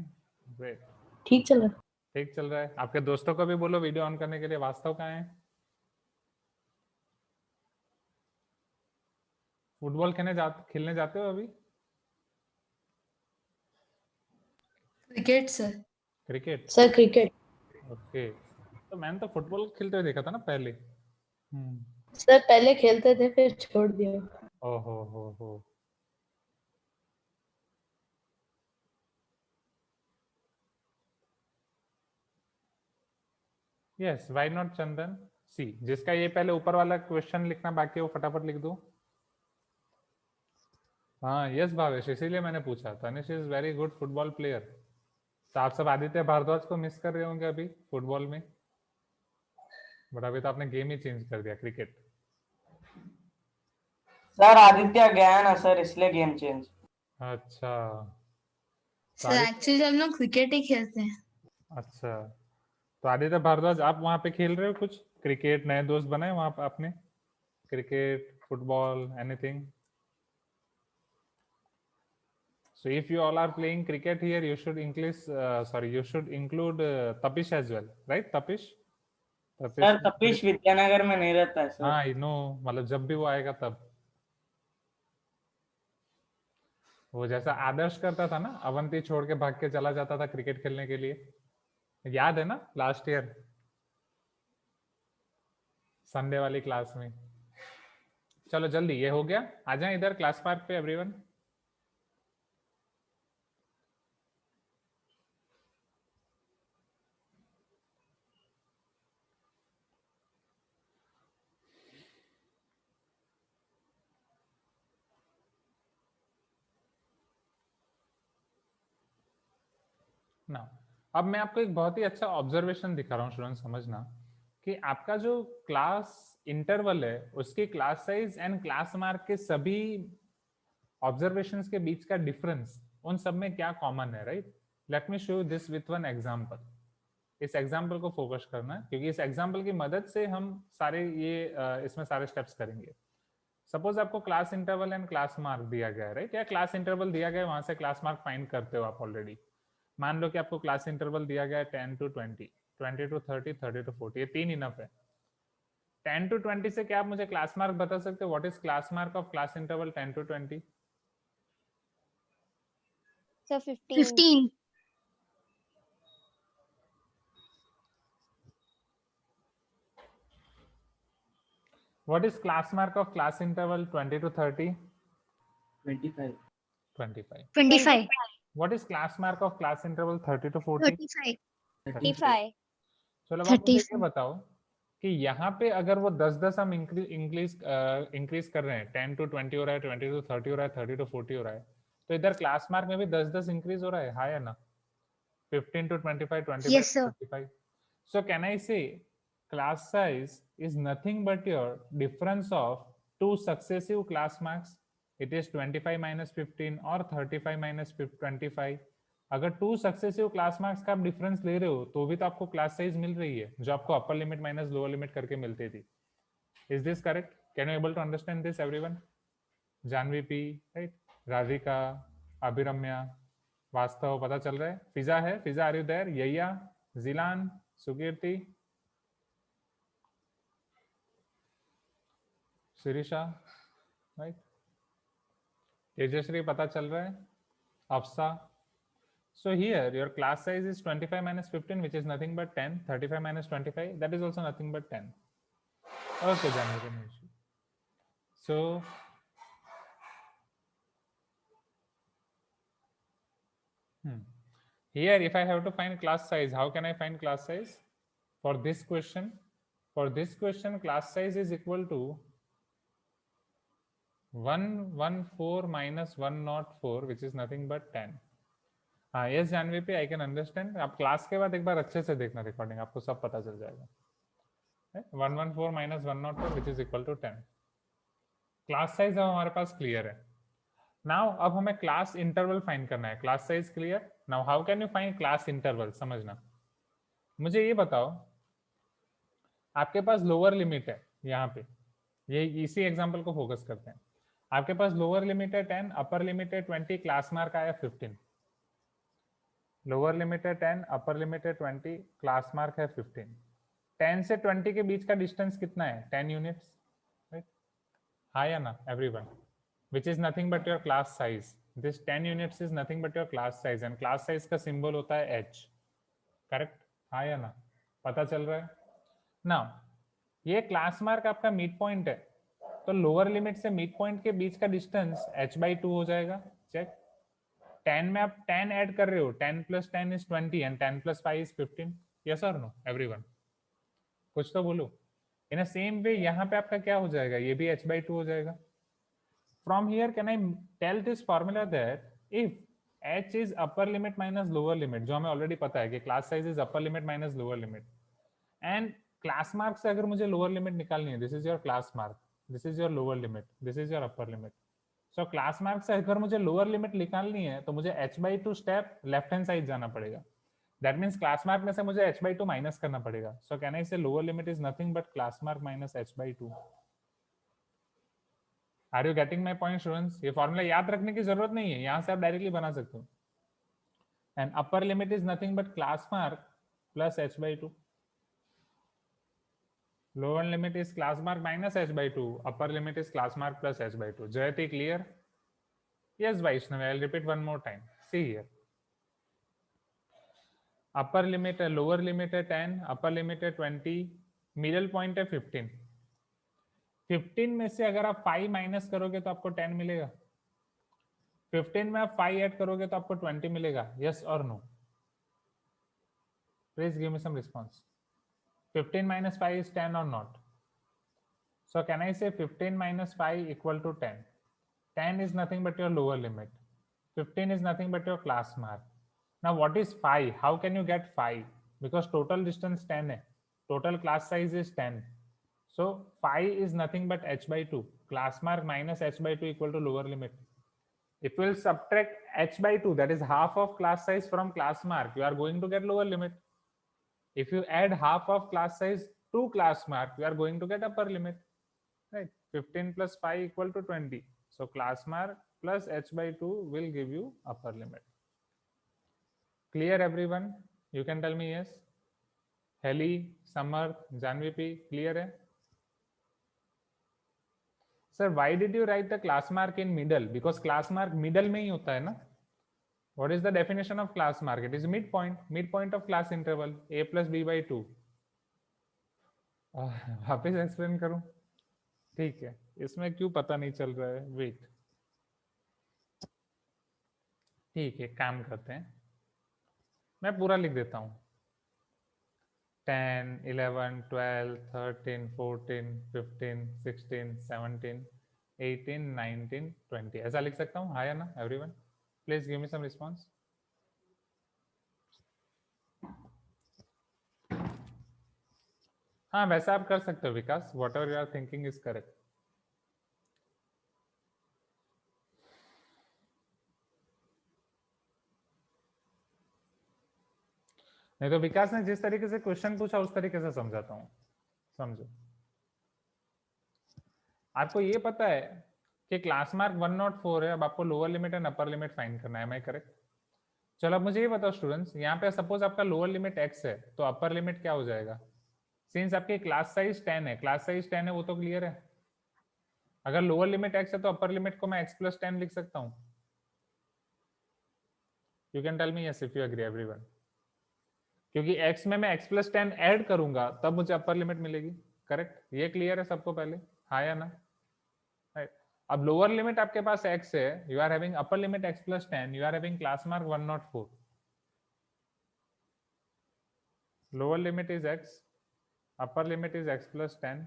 great. ठीक चल रहा है. ठीक चल रहा है. आपके दोस्तों को भी बोलो वीडियो ऑन करने के लिए. वास्तव कहाँ है? फुटबॉल खेलने जाते हो अभी? Cricket sir. Cricket sir cricket. Okay. तो मैंने तो फुटबॉल खेलते हुए देखा था ना पहले. सर पहले खेलते थे फिर छोड़ दिया. ओहो हो. यस, व्हाई नॉट चंदन? सी, जिसका ये पहले ऊपर वाला क्वेश्चन लिखना बाकी है वो फटाफट लिख दो. हाँ यस भावेश, इसीलिए मैंने पूछा. Tanish is very good football player. तो आप सब आदित्य भारद्वाज को मिस कर रहे होंगे अभी फुटबॉल में. बट अभी तो आपने गेम ही चेंज कर दिया, क्रिकेट. सर आदित्य गया ना सर, इसलिए गेम चेंज. अच्छा तो सर एक्चुअली हम लोग क्रिकेट ही खेलते हैं। अच्छा तो आदित्य भारद्वाज आप वहाँ पे खेल रहे हो कुछ क्रिकेट, नए दोस्त बनाए वहाँ पे आपने, cricket, football, anything? So if you all are playing cricket here, you should you should include Tapish as well, right? Tapish? Sir Tapish Vidyanagar में नहीं रहता है सर। हाँ आई नो, मतलब जब भी वो आएगा तब। वो जैसा आदर्श करता था ना, अवंती छोड़ के भाग के चला जाता था क्रिकेट खेलने के लिए, याद है ना लास्ट ईयर संडे वाली क्लास में। चलो जल्दी, ये हो गया, आ जाए इधर क्लास पार्क पे एवरीवन। ना अब मैं आपको एक बहुत ही अच्छा ऑब्जर्वेशन दिखा रहा हूँ स्टूडेंट, समझना कि आपका जो क्लास इंटरवल है उसकी class size and class mark के सभी ऑब्जर्वेशंस के बीच का डिफरेंस, उन सब में क्या कॉमन है, right? Late me show this with one example. इस एग्जांपल को फोकस करना है क्योंकि इस एग्जांपल की मदद से हम सारे इसमें सारे स्टेप्स करेंगे। सपोज आपको class interval and class mark दिया गया है, राइट? या क्लास इंटरवल दिया गया है, वहां से क्लास मार्क फाइंड करते हो आप ऑलरेडी। मान लो कि आपको क्लास इंटरवल दिया गया है 10 to 20, 20 to 30, 30 to 40, ये 3 इनफ है। 10 to 20 से क्या आप मुझे क्लास मार्क बता सकते हो? What is class mark of class interval 10 to 20? So 15. What is class mark of class interval 20 to 30? 25. 25. 25. What is class mark of class interval 30 to 40? 35. 35. चलो अब मुझे ये बताओ कि यहाँ पे अगर वो 10-10 हम इंक्रीज कर रहे हैं, 10 to 20 हो रहा है, 20 to 30 हो रहा है, 30 to 40 हो रहा है, तो इधर क्लास मार्क में भी 10-10 इंक्रीज हो रहा है, हाँ या ना? 15 to 25, 25 Yes, sir. to 55. So can I say class size is nothing but your difference of two successive class marks? It is 25 minus 15 or 35 minus 25. अगर टू सक्सेसिव क्लास मार्क्स का आप डिफरेंस ले रहे हो तो भी तो आपको क्लास साइज मिल रही है, जो आपको upper limit minus lower limit करके मिलती थी। Is this correct? Can you able to understand this everyone? Janhvi P, right? Radhika, Abhiramya, Vastav, पता चल रहा है? फिजा है, फिजा आर यू देयर? यैया, जिलान, सुकीर्ति, शिरीषा, राइट? तेजश्री, पता चल रहा है? अफसा। So here your class size is 25 minus 15, which is nothing but 10. 35 minus 25, that is also nothing but 10. Okay, Janvi. So here if I have to find class size, how can I find class size? For this question class size is equal to 114 minus 104, which is nothing but 10. हाँ यस जानवी पे, आई कैन अंडरस्टैंड। आप क्लास के बाद एक बार अच्छे से देखना रिकॉर्डिंग, आपको सब पता चल जाएगा। 114 minus 104 which is equal to 10. Class size अब हमारे पास क्लियर है। नाउ अब हमें क्लास इंटरवल फाइंड करना है। Class size clear. Now how can you find class interval? समझना, मुझे ये बताओ, आपके पास लोअर लिमिट है यहाँ पे, ये इसी एग्जाम्पल को फोकस करते हैं। आपके पास लोअर लिमिट है 10, अपर लिमिट है 20, क्लास मार्क आया 15। लोअर लिमिट है 10, अपर लिमिट है 20, क्लास मार्क है 15। 10 से 20 के बीच का डिस्टेंस कितना है? 10 यूनिट्स, राइट? हाँ या ना everyone? Which is nothing but your class size. This 10 units is nothing but your class size and class size का सिंबल होता है h, करेक्ट? हाँ या ना? पता चल रहा है? नाउ ये क्लास मार्क आपका मिड पॉइंट है, तो लोअर लिमिट से मिड पॉइंट के बीच का डिस्टेंस h/2 हो जाएगा। चेक, 10 में आप 10 ऐड कर रहे हो, 10 plus 10 is 20 and 10 plus 5 is 15. Yes or no everyone? कुछ तो बोलो। In a same way यहाँ पे आपका क्या हो जाएगा? ये भी h/2 हो जाएगा। From here can I tell this formula that if h is upper limit minus lower limit, जो हमें ऑलरेडी पता है कि class size is upper limit minus lower limit, and class mark से अगर मुझे lower limit निकालनी है, this is your class mark, this is your lower limit, this is your upper limit. So class mark से अगर मुझे लोअर लिमिट निकालनी है तो मुझे h/2 step left hand side जाना पड़ेगा. दैट मींस क्लास मार्क में से मुझे h/2 माइनस करना पड़ेगा. सो can I say lower limit is nothing but class mark minus h/2. Are you getting my point students? ये फॉर्मूला याद रखने की जरूरत नहीं है, यहाँ से आप डायरेक्टली बना सकते हो. And upper limit is nothing but class mark plus h/2. Lower limit is class mark minus h/2. Upper limit is class mark plus h/2. Jayati, clear? Yes, Vaishnavi. I'll repeat one more time. See here. Upper limit है, lower limit है 10, upper limit है 20, middle point है 15. 15 में से अगर आप 5 माइनस करोगे तो आपको 10 मिलेगा. 15 में आप 5 ऐड करोगे तो आपको 20 मिलेगा. Yes or no? Please give me some response. 15 minus 5 is 10 or not? So can I say 15 minus 5 equal to 10? 10 is nothing but your lower limit. 15 is nothing but your class mark. Now what is 5? How can you get 5? Because total distance 10 hai. Total class size is 10. So 5 is nothing but h/2. Class mark minus h/2 equal to lower limit. If you will subtract h/2, that is half of class size from class mark, you are going to get lower limit. If you add half of class size to class mark, you are going to get upper limit, right? 15 plus 5 equal to 20. So class mark plus h/2 will give you upper limit. Clear everyone? You can tell me yes. Heli, Samarth, Janvi P, clear hai? Sir, why did you write the class mark in middle? Because class mark middle में ही होता है ना? What is the definition of class mark? It is midpoint of class interval, a plus b by 2. वापस एक्सप्लेन करूं? ठीक है, इसमें क्यों पता नहीं चल रहा है? वेट, ठीक है, काम करते हैं, मैं पूरा लिख देता हूं. 10, 11, 12, 13, 14, 15, 16, 17, 18, 19, 20 ऐसा लिख सकता हूं? हाँ या ना everyone? Please give me some response. हाँ, वैसा आप कर सकते हो विकास. Whatever you are thinking is correct. नहीं तो विकास ने जिस तरीके से क्वेश्चन पूछा उस तरीके से समझाता हूँ. समझो, आपको ये पता है कि क्लास मार्क 104 है. अब आपको lower limit and upper limit find करना है. Am I correct? चलो अब मुझे ये बताओ स्टूडेंट्स, यहाँ पे सपोज आपका लोअर लिमिट x है तो अपर लिमिट क्या हो जाएगा? सिंस आपकी क्लास साइज 10 है, क्लास साइज 10 है, वो तो क्लियर है. अगर लोअर लिमिट x है तो अपर लिमिट को मैं x plus 10 लिख सकता हूँ. You can tell me yes if you agree everyone. क्योंकि x में मैं x plus 10 ऐड करूंगा तब मुझे अपर लिमिट मिलेगी. करेक्ट? ये क्लियर है सबको पहले? हाँ या ना? अब लोअर लिमिट आपके पास x है, you are having upper limit x plus 10, you are having class mark 104. Lower limit is x, upper limit is x plus 10,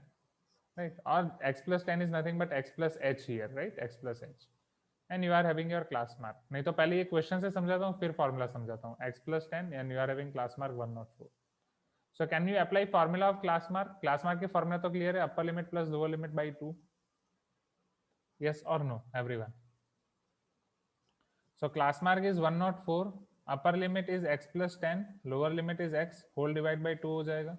right? Or x plus 10 is nothing but x plus h here, right? X plus h, and you are having your class mark. नहीं तो पहले ये क्वेश्चन से समझाता हूँ फिर फॉर्मूला समझाता हूँ. x plus 10 and you are having class mark 104. So can you apply formula of class mark? Class mark के फॉर्मूला तो क्लियर है, upper limit plus lower limit by 2. Yes or no, everyone? So class mark is 104. Upper limit is x plus 10. Lower limit is x. Whole divide by 2 हो जाएगा.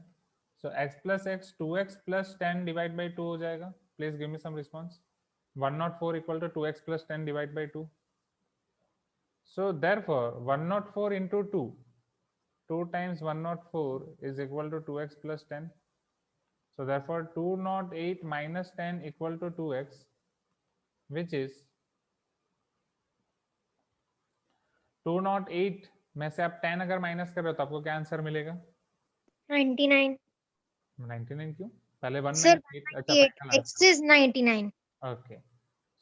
So x plus x 2x plus 10 divide by 2 हो जाएगा. Please give me some response. 104 equal to 2x plus 10 divide by 2. So therefore 104 into 2. 2 times 104 is equal to 2x plus 10. So therefore 208 minus 10 equal to 2x, which is 208 में से आप 10 अगर माइनस कर रहे हो तो आपको क्या आंसर मिलेगा? 99. 99 क्यों? पहले 1 Sir, अच्छा पहला X is 99. Okay.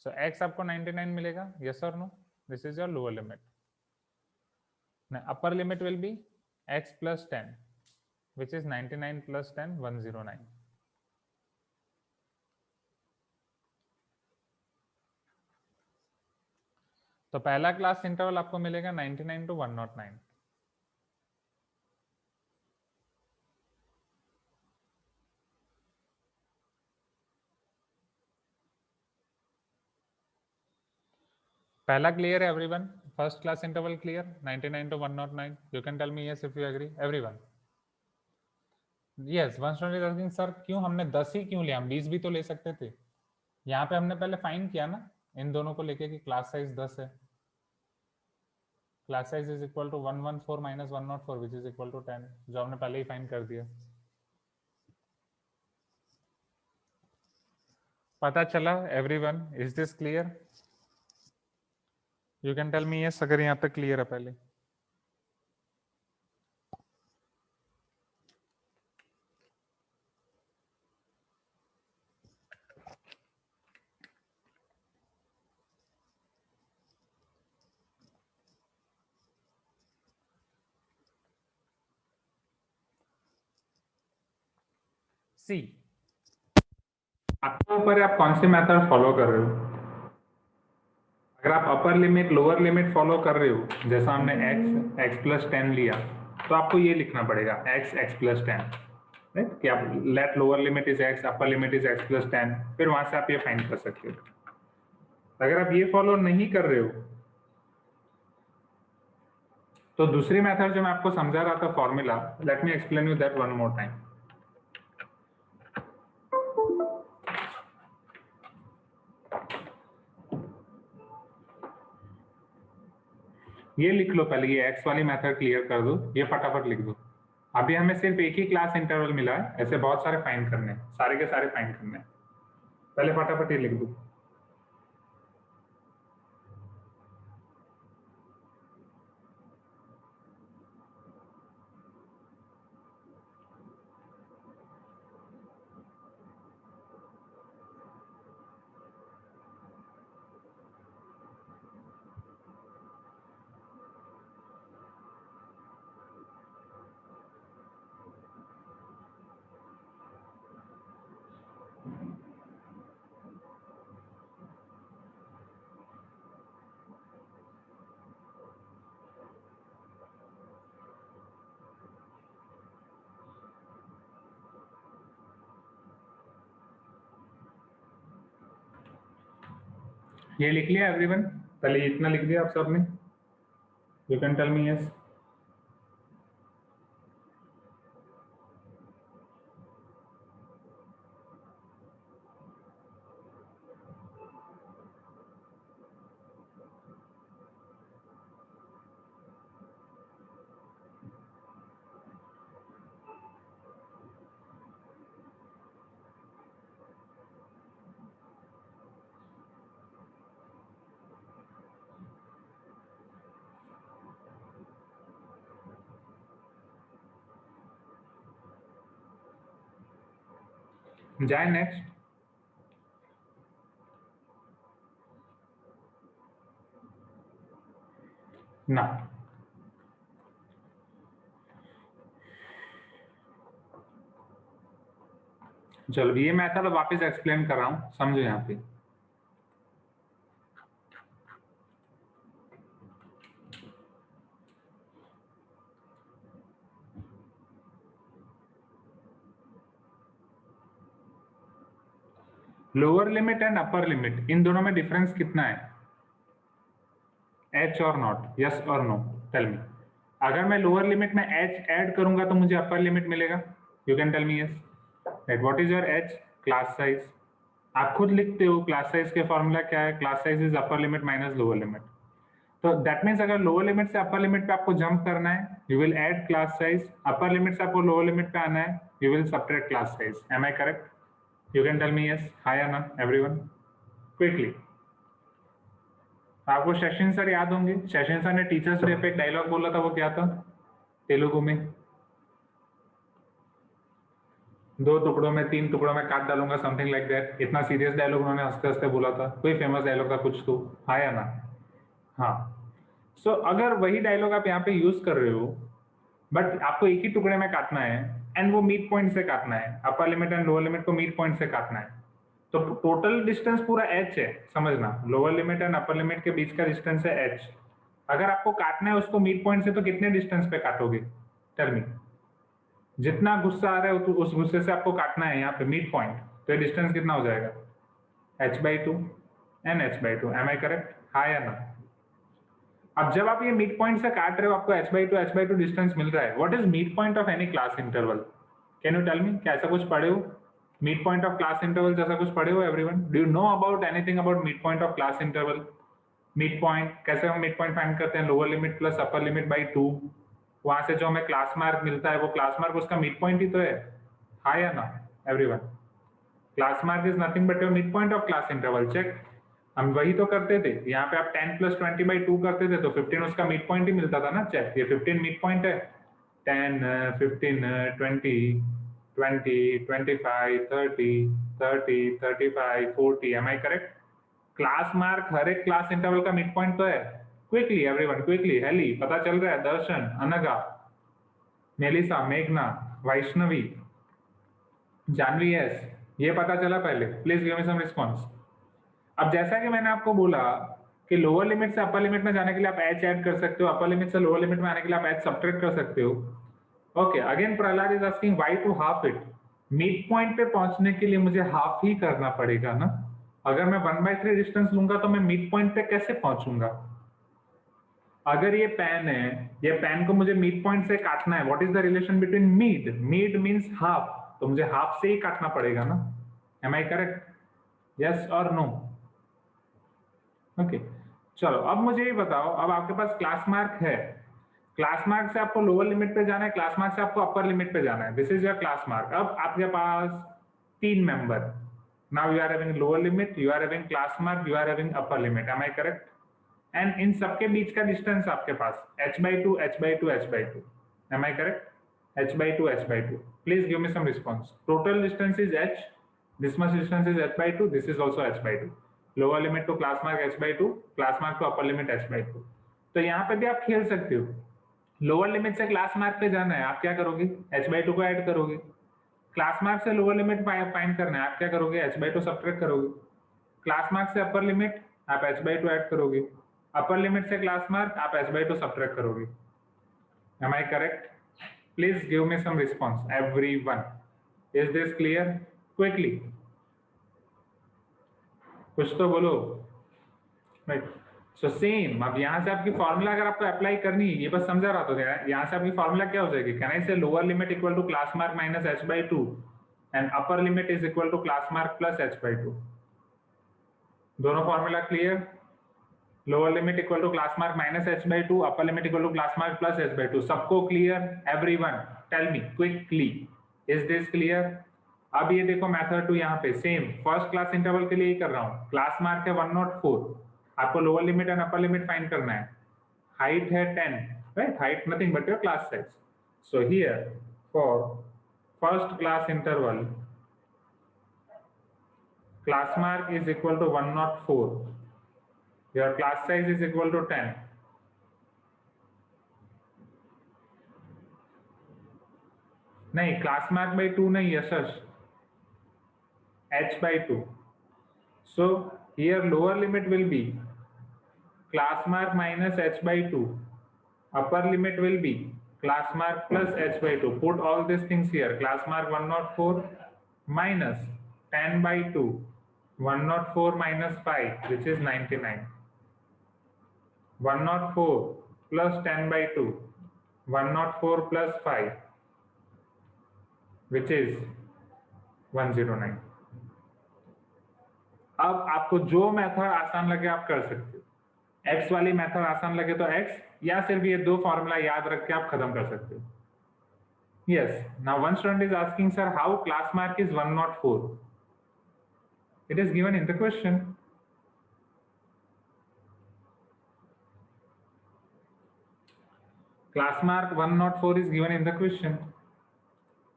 So x आपको 99 मिलेगा. यस और no? This is your lower limit. Now upper limit will be x plus 10, which is 99 plus 10, 109. तो पहला क्लास इंटरवल आपको मिलेगा 99 to 109. पहला क्लियर है everyone? First class interval clear? 99 to 109. You can tell me yes if you agree. Everyone. Yes, one student is asking sir क्यों हमने 10 ही क्यों लिया? हम 20 भी तो ले सकते थे. यहाँ पे हमने पहले फाइंड किया ना इन दोनों को लेके कि क्लास साइज 10 है. Class size is equal to 114 minus 104 which is equal to 10, जो हमने पहले ही फाइंड कर दिया. पता चला everyone? Is this clear? You can tell me yes अगर यहाँ तक क्लियर है पहले. सी आपके ऊपर आप कौन सी मेथड फॉलो कर रहे हो. अगर आप upper limit lower limit follow कर रहे हो जैसा हमने x plus 10 लिया तो आपको ये लिखना पड़ेगा x plus 10, राइट? कि आप let lower limit is x, upper limit is x plus 10, फिर वहां से आप ये फाइंड कर सकते हो. अगर आप ये फॉलो नहीं कर रहे हो तो दूसरी मेथड जो मैं आपको समझा रहा था formula, let me explain you that one more time. ये लिख लो पहले, ये x वाली मेथड क्लियर कर दो, ये फटाफट लिख दो. अभी हमें सिर्फ एक ही क्लास इंटरवल मिला है, ऐसे बहुत सारे फाइंड करने हैं, सारे के सारे फाइंड करने हैं. पहले फटाफट ये लिख दो. ये लिख लिया एवरीवन? पहले इतना लिख दिया आप सबने? You can tell me yes. जाए नेक्स्ट. ना चलो ये मेथड वापस एक्सप्लेन कर रहा हूं, समझो यहाँ पे. Lower limit and upper limit, इन दोनों में डिफरेंस कितना है? h और नॉट, यस और नो, टेल मी. अगर मैं लोअर लिमिट में h ऐड करूंगा तो मुझे अपर लिमिट मिलेगा. You can tell me yes. Right, what is your h? Class size. आप खुद लिखते हो क्लास साइज के फॉर्मूला क्या है? Class size is upper limit minus lower limit. तो दैट मीन्स अगर लोअर लिमिट से अपर लिमिट पे आपको जंप करना है, you will add class size. Upper limit से आपको लोअर लिमिट पे आना है, you will subtract class size. Am I correct? You can tell me yes, hi or no, everyone, quickly. आपको शशिन सर याद होंगे? शशिन सर ने टीचर्स डे पे एक डायलॉग बोला था, वो क्या था तेलुगु में? 2 टुकड़ों में 3 टुकड़ों में काट डालूंगा, समथिंग लाइक दैट. इतना सीरियस डायलॉग उन्होंने हंसते हंसते बोला था. कोई फेमस डायलॉग था कुछ तो, हाँ या ना? हाँ. सो अगर वही डायलॉग आप यहाँ पे यूज कर रहे हो बट आपको एक ही टुकड़े में काटना है एंड वो मिड पॉइंट से काटना है, अपर लिमिट एंड लोअर लिमिट को मिड पॉइंट से काटना है, तो टोटल डिस्टेंस पूरा h है, समझना. Lower limit and upper limit के बीच का डिस्टेंस है h. अगर आपको काटना है उसको मिड पॉइंट से तो कितने डिस्टेंस पे काटोगे? Tell me. जितना गुस्सा आ रहा है उस गुस्से से आपको काटना है यहाँ पे मिड पॉइंट, तो ये डिस्टेंस कितना हो जाएगा? h/2 and h/2. Am I correct? हाँ या ना? अब जब आप ये मिड पॉइंट से काट रहे हो आपको h/2 डिस्टेंस मिल रहा है. What is mid point of any class interval? Can you tell me? क्या ऐसा कुछ पढ़े हो? Mid point of class interval जैसा कुछ पढ़े हो everyone? Do you know about anything about mid point of class interval? Mid point कैसे हम मिड पॉइंट फाइंड करते हैं? Lower limit plus upper limit by 2. वहां से जो हमें क्लास मार्क मिलता है वो क्लास मार्क उसका मिड पॉइंट ही तो है. हाँ या ना everyone? Class mark is nothing but your mid point of class interval. Check. हम वही तो करते थे. यहाँ पे आप 10 + 20/2 करते थे तो 15 उसका मिड पॉइंट ही मिलता था ना. चेक. ये 15 मिड पॉइंट है. 10 15 20 20 25 30 30 35 40. Am I correct? Class mark हर एक क्लास इंटरवल का मिड पॉइंट तो है. Quickly everyone, quickly. हेली पता चल रहा है? दर्शन, अनगा, मेलिसा, मेघना, वैष्णवी, जानवी, यस, ये पता चला पहले? Please give me some response. अब जैसा कि मैंने आपको बोला कि लोअर लिमिट से अपर लिमिट में जाने के लिए आप h ऐड कर सकते हो, अपर लिमिट से लोअर लिमिट में आने के लिए आप h सब्ट्रैक्ट कर सकते हो. Okay, again Prahlad is asking why to half it. Mid point पे पहुंचने के लिए मुझे हाफ ही करना पड़ेगा ना. अगर मैं 1/3 डिस्टेंस लूंगा तो मैं मिड पॉइंट पे कैसे पहुंचूंगा? अगर ये पेन है, ये पेन को मुझे मिड पॉइंट से काटना है. What is the relation between mid? Mid means half, तो मुझे हाफ से ही काटना पड़ेगा ना. Am I correct? यस और नो? ओके, चलो अब मुझे ये बताओ. अब आपके पास क्लास मार्क है. क्लास मार्क से आपको लोअर लिमिट पे जाना है, क्लास मार्क से आपको अपर लिमिट पे जाना है. This is your class mark. अब आपके पास 3 member. Now you are having lower limit, you are having class mark, you are having upper limit. Am I correct? And इन सबके बीच का डिस्टेंस आपके पास h/2 h/2 h/2. Am I correct? h/2 h/2. Please give me some response. Total distance is h. This much distance is h/2. This is also h/2. Lower limit to class mark h/2, class mark to upper limit h/2. तो यहाँ पे भी आप खेल सकते हो. लोअर लिमिट से क्लास मार्क पे जाना है, आप क्या करोगे? h/2 को ऐड करोगे. क्लास मार्क से लोअर लिमिट फाइंड करना है, आप क्या करोगे? h/2 सब्ट्रैक्ट करोगे. क्लास मार्क से अपर लिमिट आप h/2 ऐड करोगे. अपर लिमिट से क्लास मार्क आप h/2 सब्ट्रैक्ट करोगे. Am I correct? Please give me some response everyone. Is this clear? Quickly कुछ तो बोलो. राइट. So same. अब यहाँ से आपकी फॉर्मूला अगर आपको अप्लाई करनी है, ये बस समझा रहा था. यहाँ से आपकी फॉर्मूला क्या हो जाएगी? Can I say lower limit equal to class mark minus h/2 and upper limit is equal to class mark plus h/2. दोनों फॉर्मूला क्लियर? Lower limit equal to class mark minus h/2, upper limit equal to class mark plus h/2. सबको क्लियर? Everyone tell me quickly. Is this clear? अब ये देखो मेथड 2 यहाँ पे सेम फर्स्ट क्लास इंटरवल के लिए ही कर रहा हूँ. क्लास मार्क है 104. आपको lower limit and upper limit find करना है. हाइट है 10, right? Height nothing but your class size. So here for first class interval class mark is equal to 104. Your class size is equal to 10. नहीं, क्लास मार्क बाई 2 नहीं, यशस, h/2. So here lower limit will be class mark minus h/2. Upper limit will be class mark plus h/2. Put all these things here. Class mark 104 minus 10/2. 104 minus 5, which is 99. 104 plus 10/2. 104 plus 5, which is 109. अब आपको जो मेथड आसान लगे आप कर सकते हो. x वाली मेथड आसान लगे तो x, या सिर्फ ये 2 फॉर्मूला याद रख के आप खत्म कर सकते हो. Yes. Now one student is asking sir how class mark is 104. It is given in the question. Class mark 104 is given in the question.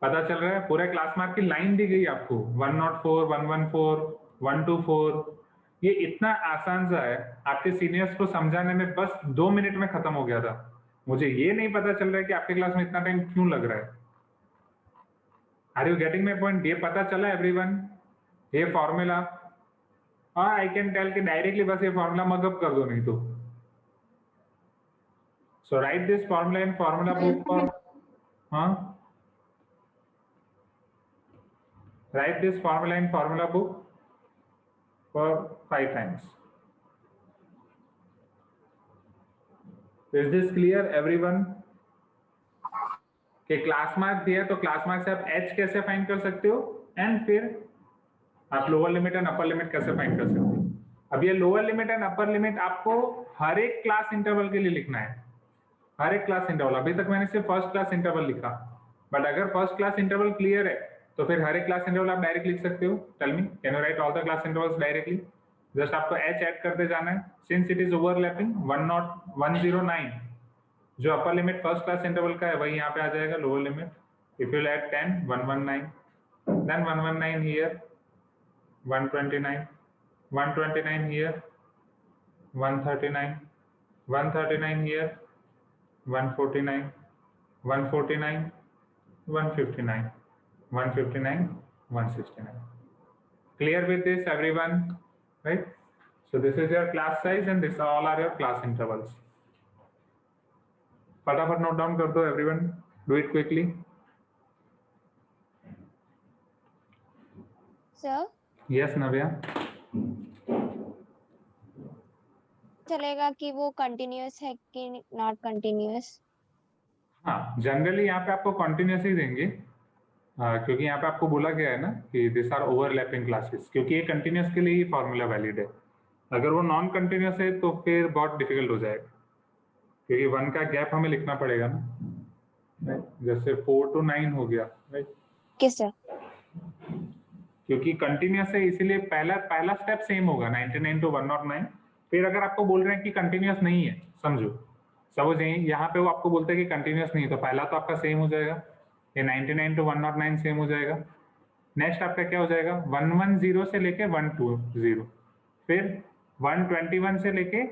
पता चल रहा है? पूरे क्लास मार्क की लाइन दी गई आपको. 104, 114, 124. ये इतना आसान सा है, आपके सीनियर्स को समझाने में बस 2 मिनट में खत्म हो गया था. मुझे ये नहीं पता चल रहा है कि आपके क्लास में इतना टाइम क्यों लग रहा है. Are you getting my point? ये पता चला एवरीवन? ये फॉर्मूला आई कैन टेल कि डायरेक्टली बस ये फॉर्मूला मगअप कर दो नहीं तो. So write this formula in formula book for write this formula in formula book for 5 times. Is this clear everyone? कि क्लास मार्क दिया तो क्लास मार्क से आप h कैसे फाइंड कर सकते हो एंड फिर आप lower limit and upper limit कैसे फाइंड कर सकते हो। अब ये lower limit and upper limit आपको हर एक क्लास इंटरवल के लिए लिखना है, हर एक क्लास इंटरवल। अभी तक मैंने सिर्फ फर्स्ट क्लास इंटरवल लिखा, बट अगर फर्स्ट क्लास इंटरवल क्लियर है तो फिर हर एक क्लास इंटरवल आप डायरेक्ट लिख सकते हो। Tell me, can you write all the class intervals directly? Just आपको h ऐड करते जाना है। सिंस इट इज ओवरलैपिंग 109, जो upper limit first class interval का है वही यहाँ पे आ जाएगा lower limit. If you add 10, 119, then 119 here, 129, 129 here, 139, 139 here, 149, 149, 159, 159, 169. Clear with this everyone, right? So this is your class size and this all are your class intervals. फटाफट नोट डाउन कर दो everyone, do it quickly. Sir, Yes नव्या, चलेगा कि वो कंटिन्यूअस है कि नॉट कंटिन्यूअस? हाँ जनरली यहाँ पे आपको कंटिन्यूस ही देंगे, क्योंकि यहाँ पे आपको बोला गया है ना कि दिस आर ओवरलैपिंग क्लासेस, क्योंकि ये कंटिन्यूस के लिए ही फॉर्मूला वैलिड है। अगर वो नॉन कंटिन्यूस है तो फिर बहुत डिफिकल्ट हो जाएगा, क्योंकि 1 का गैप हमें लिखना पड़ेगा ना, right? जैसे 4 to 9 हो गया, राइट? किस सर? क्योंकि कंटिन्यूस है इसीलिए पहला स्टेप सेम होगा 99 to 109। फिर अगर आपको बोल रहे हैं कि कंटिन्यूस नहीं है, समझो सपोज यहाँ पे वो आपको बोलते हैं कि कंटिन्यूस नहीं है, तो पहला तो आपका सेम हो जाएगा, ये 99 to 109 सेम हो जाएगा। नेक्स्ट आपका क्या हो जाएगा, 110 से लेके 120, फिर 121 से लेके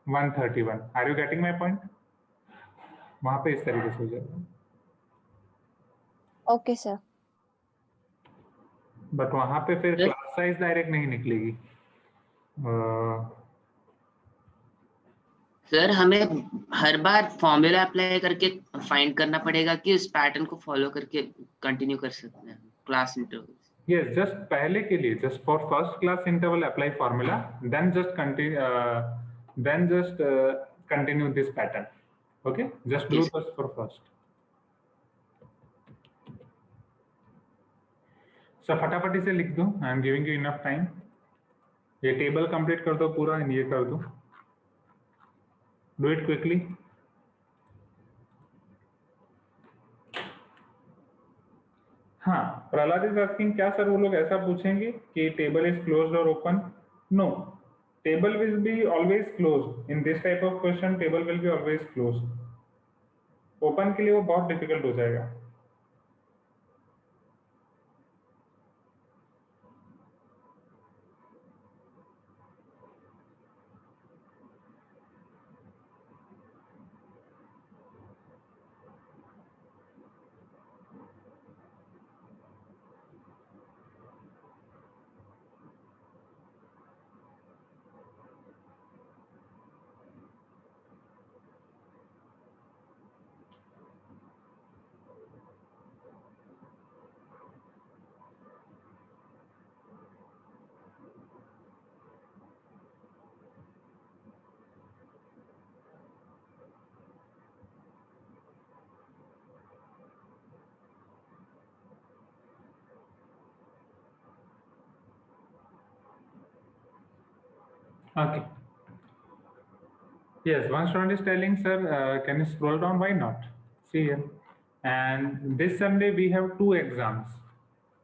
131। Are you getting my point? वहां पे इस तरीके से हो जाएगा। Okay sir. बट वहां पे फिर क्लास साइज डायरेक्ट नहीं निकलेगी। सर हमें हर बार फॉर्मूला अप्लाई करके फाइंड करना पड़ेगा कि उस पैटर्न को फॉलो करके कंटिन्यू कर सकते हैं क्लास इंटरवल? Yes, just पहले के लिए, just for first class interval apply formula, then just continue this pattern. Okay, just do this for first. So फटाफट इसे लिख दो, I am giving you enough time. ये टेबल कंप्लीट कर दो पूरा, ये कर दो, do it quickly. हाँ, प्रहलाद इज आस्किंग क्या सर वो लोग ऐसा पूछेंगे कि टेबल इज क्लोज्ड और open? No, table will be always closed in this type of question. Table will be always closed. Open के लिए वो बहुत डिफिकल्ट हो जाएगा। Okay. Yes, one student is telling, sir, can you scroll down? Why not? See here. And this Sunday we have 2 exams.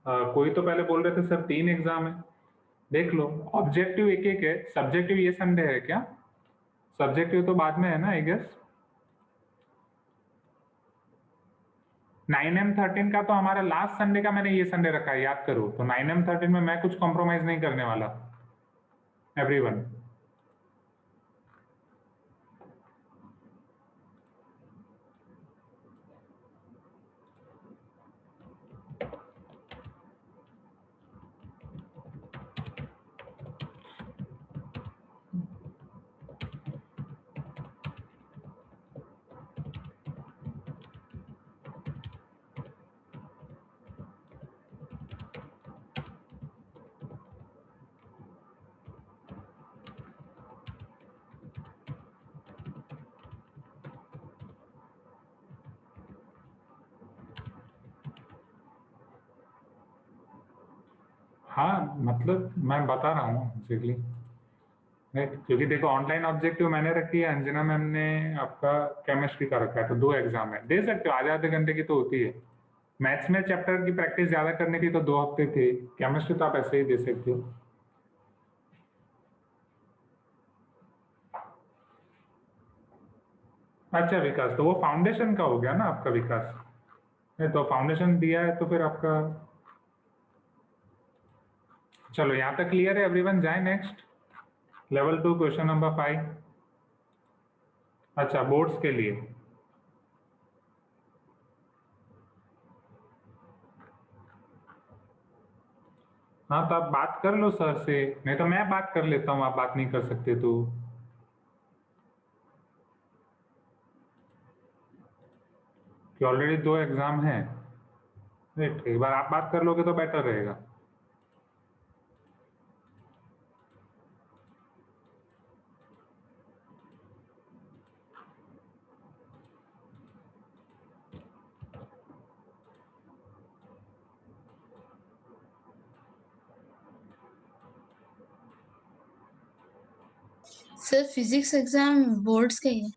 कोई तो पहले बोल रहे थे सर 3 एग्जाम है। देख लो, ऑब्जेक्टिव एक है, सब्जेक्टिव ये संडे है क्या? सब्जेक्टिव तो बाद में है ना, आई गेस। 9M13 का तो हमारा लास्ट संडे का मैंने ये संडे रखा है, याद करो। तो 9M13 में मैं कुछ कॉम्प्रोमाइज नहीं करने वाला, एवरीवन। हाँ मतलब मैं बता रहा हूँ बेसिकली, राइट, क्योंकि देखो ऑनलाइन ऑब्जेक्टिव मैंने रखी है, अंजना मैम ने आपका केमिस्ट्री का रखा है, तो 2 एग्जाम है, दे सकते हो, आधे घंटे की तो होती है। मैथ्स में चैप्टर की प्रैक्टिस ज्यादा करनी थी तो 2 हफ्ते थे, केमिस्ट्री तो आप ऐसे ही दे सकते हो। अच्छा विकास, तो वो फाउंडेशन का हो गया ना आपका विकास, नहीं तो फाउंडेशन दिया है तो फिर आपका, चलो यहाँ तक क्लियर है एवरीवन, जाए नेक्स्ट लेवल 2 क्वेश्चन नंबर 5। अच्छा बोर्ड्स के लिए, हाँ तो आप बात कर लो सर से, नहीं तो मैं बात कर लेता हूँ, आप बात नहीं कर सकते तो। कि ऑलरेडी 2 एग्जाम हैं, राइट, एक बार आप बात कर लोगे तो बेटर रहेगा। सर फिजिक्स एग्जाम बोर्ड्स के ही है।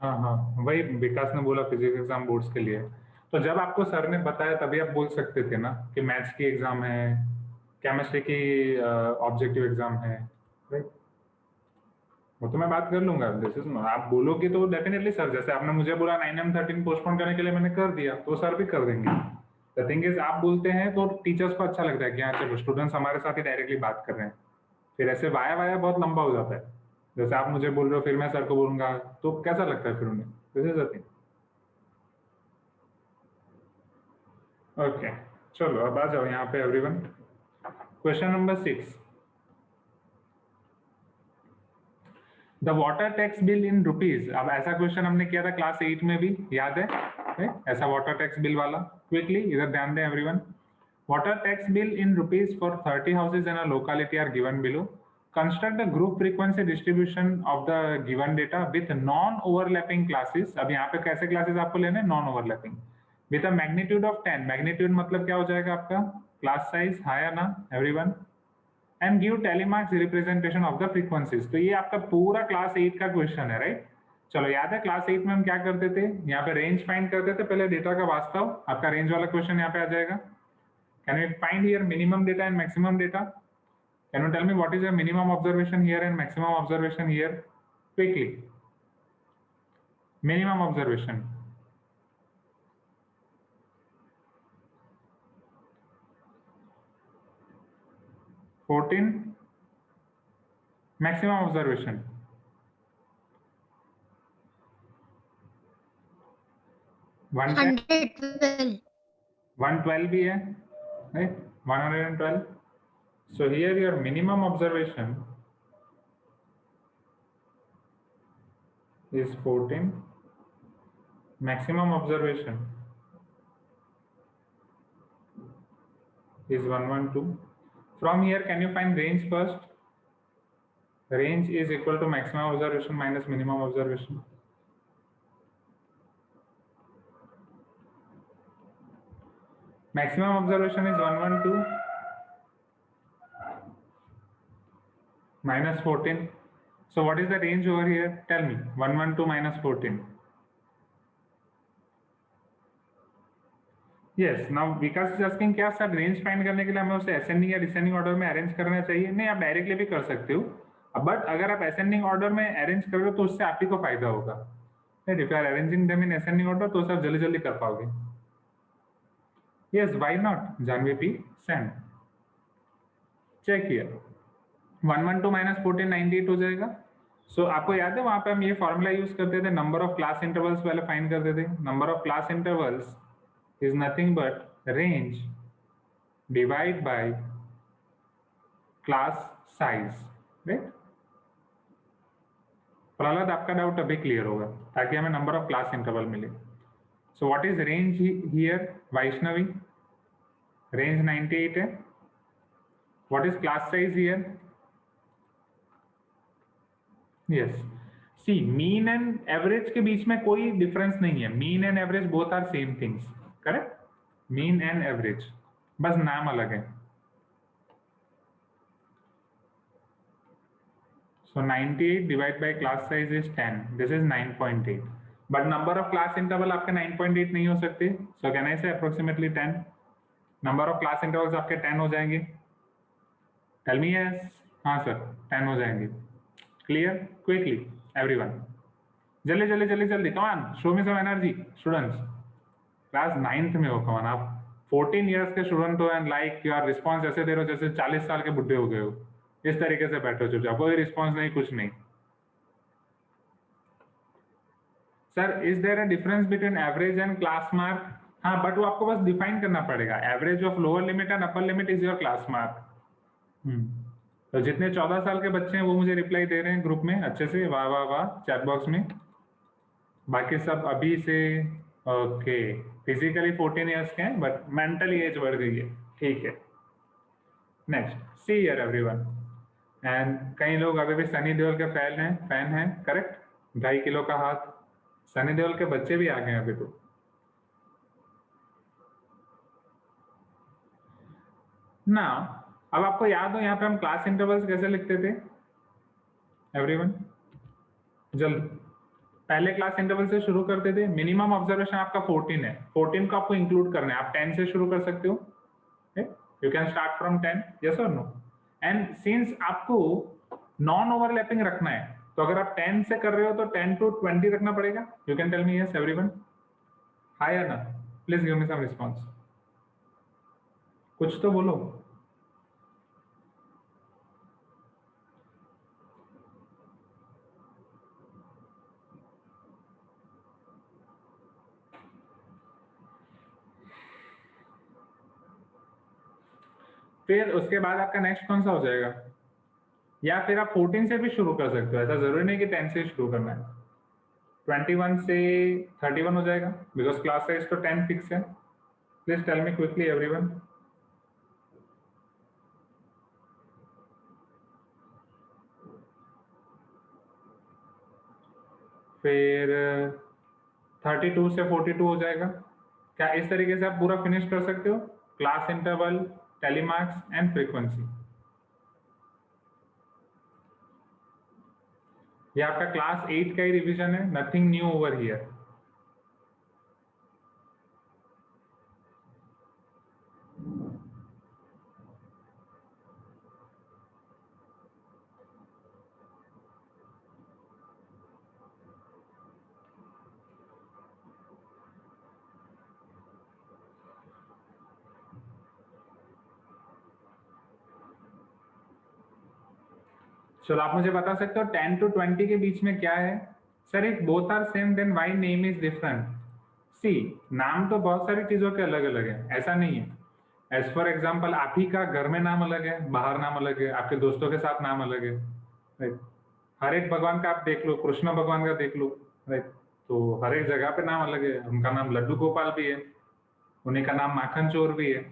हाँ हाँ वही विकास ने बोला फिजिक्स एग्जाम बोर्ड्स के लिए, तो जब आपको सर ने बताया तभी आप बोल सकते थे ना कि मैथ्स की एग्जाम है, केमिस्ट्री की ऑब्जेक्टिव एग्जाम है, राइट, वो तो मैं बात कर लूंगा। दिस इज, आप बोलोगे तो डेफिनेटली सर, जैसे आपने मुझे बोला 9M13 पोस्टपोन करने के लिए मैंने कर दिया, तो सर भी कर देंगे। द थिंग इज आप बोलते हैं तो टीचर्स को अच्छा लगता है कि हाँ चलो स्टूडेंट्स हमारे साथ ही डायरेक्टली बात कर रहे हैं, फिर ऐसे वाया वाया बहुत लंबा हो जाता है, जैसे आप मुझे बोल रहे हो फिर मैं सर को बोलूंगा तो कैसा लगता है फिर उन्हें, this is the thing. Okay चलो अब आ जाओ यहाँ पे everyone, question number 6, the water tax bill in rupees. अब ऐसा क्वेश्चन हमने किया था क्लास 8 में भी, याद है ऐसा वाटर टैक्स बिल वाला, क्विकली इधर ध्यान दें everyone. Water tax bill in rupees for 30 houses in a locality are given below. Construct the group frequency distribution of the given data with non overlapping classes. अब यहाँ पे कैसे क्लासेस आपको लेने, non overlapping, with a magnitude of 10। Magnitude मतलब क्या हो जाएगा आपका, क्लास साइज, हाँ या ना everyone, and give tally marks representation of the frequencies. तो ये आपका पूरा क्लास 8 का क्वेश्चन है, राइट। चलो याद है क्लास 8 में हम क्या करते थे, यहाँ पे रेंज फाइंड करते थे, पहले डेटा का वास्तव, आपका रेंज वाला क्वेश्चन यहाँ पे आ जाएगा। Can we find here minimum data and maximum data? Can you tell me what is the minimum observation here and maximum observation here quickly? Minimum observation, maximum observation 112 भी है, right? 112. So here your minimum observation is 14. Maximum observation is 112. From here, can you find range first? Range is equal to maximum observation minus minimum observation. Maximum observation is 112 minus 14. So what is the range over here? Tell me. 112 minus 14. Yes. Now Vikas is asking क्या सर रेंज फाइंड करने के लिए हमें उसे असेंडिंग या डिसेंडिंग ऑर्डर में अरेंज करना चाहिए? नहीं, आप डायरेक्टली भी कर सकते हो, बट अगर आप असेंडिंग ऑर्डर में अरेंज करोगे तो उससे आप ही को फायदा होगा। If you are arranging them in ascending order तो सर जल्दी जल्दी कर पाओगे। Yes, why not? Janvi P. Send. Check here. 112 minus 14 98 हो जाएगा। So आपको याद है वहां पे हम ये फॉर्मूला यूज करते थे, नंबर ऑफ क्लास इंटरवल्स पहले फाइंड करते थे। Number of class intervals is nothing but range divided by class size, right? Prahlad आपका डाउट अभी क्लियर होगा ताकि हमें नंबर ऑफ क्लास इंटरवल मिले। So what is range here? Vaishnavi, range 98 है। What is class size here? Yes. See, mean and average के बीच में कोई डिफरेंस नहीं है। Mean and average both are same things, correct? Mean and average, बस नाम अलग है। So 98 divided by class size is 10. This is 9.8. But number of class interval आपके 9.8 नहीं हो सकते. So can I say approximately 10? Number of class intervals आपके 10 हो जाएंगे. Tell me yes. हाँ sir, 10 हो जाएंगे. Clear? Quickly, everyone. जल्दी जल्दी जल्दी जल्दी. Come on, show me some energy, students. Class 9th में हो. Come on, आप 14 years के स्टूडेंट हो and like you are response ऐसे दे रहे हो जैसे 40 साल के बुढ़े हो गए हो. इस तरीके से बैठो चुपचाप, कोई रिस्पॉन्स नहीं, कुछ नहीं. Sir is there a difference between average and class mark? हाँ, बट वो आपको बस डिफाइन करना पड़ेगा. Average of lower limit and upper limit is your class mark. तो जितने 14 साल के बच्चे हैं वो मुझे रिप्लाई दे रहे हैं ग्रुप में अच्छे से, वाह वाह वाह, चैट बॉक्स में. बाकी सब अभी से ओके, फिजिकली 14 इयर्स के हैं बट मेंटली एज बढ़ गई है. ठीक है, next. See here everyone. And कई लोग अभी भी सनी देओल के फैन हैं, करेक्ट? 2.5 किलो का हाथ. सनी देओल के बच्चे भी आ गए अभी तो. ना अब आपको याद हो यहाँ पे हम क्लास इंटरवल्स कैसे लिखते थे एवरीवन? जल्द पहले क्लास इंटरवल से शुरू करते थे. मिनिमम ऑब्जर्वेशन आपका 14 है. 14 को आपको इंक्लूड करना है. आप 10 से शुरू कर सकते हो. You can start from 10. Yes और नो? एंड सिंस आपको नॉन ओवरलैपिंग रखना है तो अगर आप 10 से कर रहे हो तो 10 to 20 रखना पड़ेगा. You can tell me yes everyone. हाय या ना? Please give me some response. कुछ तो बोलो. फिर उसके बाद आपका नेक्स्ट कौन सा हो जाएगा? या फिर आप 14 से भी शुरू कर सकते हो. ऐसा जरूरी नहीं कि 10 से शुरू करना है. 21 से 31 हो जाएगा बिकॉज क्लास साइज तो 10 फिक्स है. Please tell me quickly everyone. फिर 32 से 42 हो जाएगा. क्या इस तरीके से आप पूरा फिनिश कर सकते हो? Class interval, telemarks and frequency. ये आपका क्लास 8 का ही रिवीजन है. Nothing new over here. चलो आप मुझे बता सकते हो 10 to 20 के बीच में क्या है? Sir if both are same then why name is different? See, नाम तो बहुत सारी चीजों के अलग अलग है, ऐसा नहीं है. एज फॉर एग्जाम्पल आप ही का घर में नाम अलग है, बाहर नाम अलग है, आपके दोस्तों के साथ नाम अलग है. राइट. हर एक भगवान का आप देख लो, कृष्ण भगवान का देख लो. राइट. तो हर एक जगह पे नाम अलग है. उनका नाम लड्डू गोपाल भी है, उन्हीं का नाम माखन चोर भी है,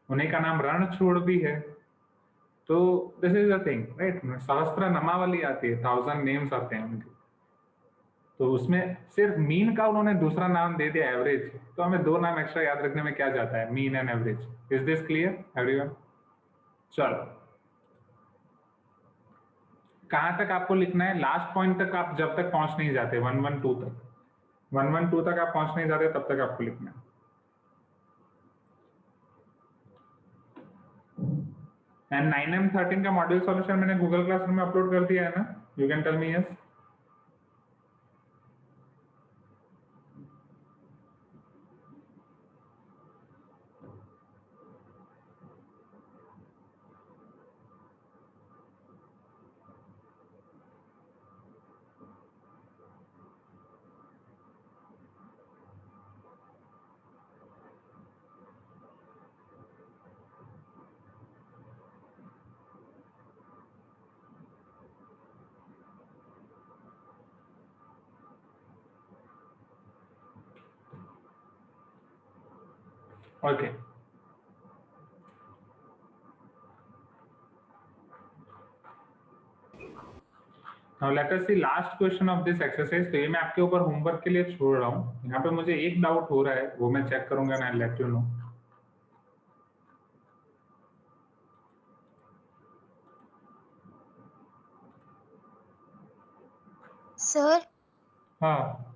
उन्हीं का नाम रणछोड़ भी है. तो this is the thing, right. सहस्त्र नामावली आती है, 1000 नेम्स आते हैं उनके. तो उसमें सिर्फ मीन का उन्होंने दूसरा नाम दे दिया एवरेज. तो हमें 2 नाम एक्स्ट्रा याद रखने में क्या जाता है? Mean and average. Is this clear everyone? चलो कहां तक आपको लिखना है? लास्ट पॉइंट तक आप जब तक पहुंच नहीं जाते, 112 तक. 112 तक आप पहुंच नहीं जाते तब तक आपको लिखना है. एंड 9M13 का मॉड्यूल सॉल्यूशन मैंने गूगल क्लासरूम में अपलोड कर दिया है ना? You can tell me yes. Okay. Now let us see last question of this exercise. तो ये मैं आपके ऊपर होमवर्क के लिए छोड़ रहा हूँ. यहाँ पे मुझे एक डाउट हो रहा है, वो मैं चेक करूंगा ना, लेट यू नो. सर हाँ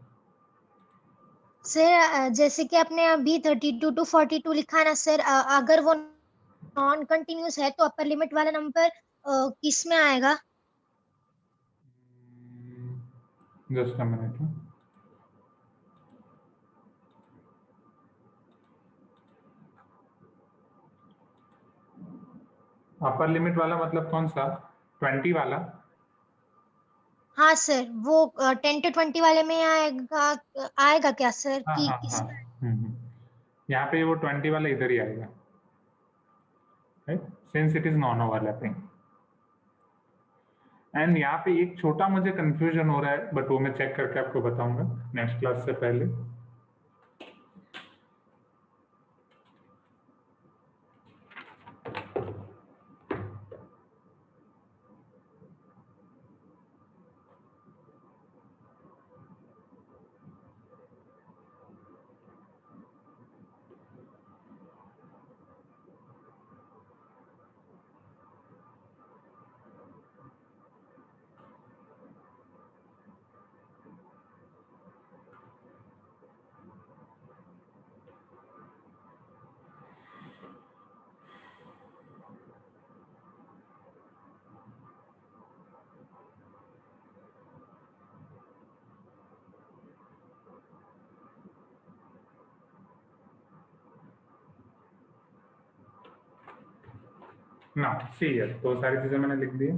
सर जैसे कि आपने अभी 32 to 42 लिखा है ना सर, अगर वो नॉन कंटिन्यूस है तो अपर लिमिट वाला नंबर किस में आएगा? Just a minute. Upper limit वाला मतलब कौन सा? 20 वाला? हाँ सर, वो 10 to 20 वाले में आएगा क्या सर? हाँ कि हाँ किस हाँ यहाँ पे वो 20 वाला इधर ही आएगा, right, since it is non overlapping. And यहाँ पे एक छोटा मुझे कंफ्यूजन हो रहा है, बट वो मैं चेक करके आपको बताऊंगा नेक्स्ट क्लास से पहले। ना सी है, तो सारी चीजें मैंने लिख दी।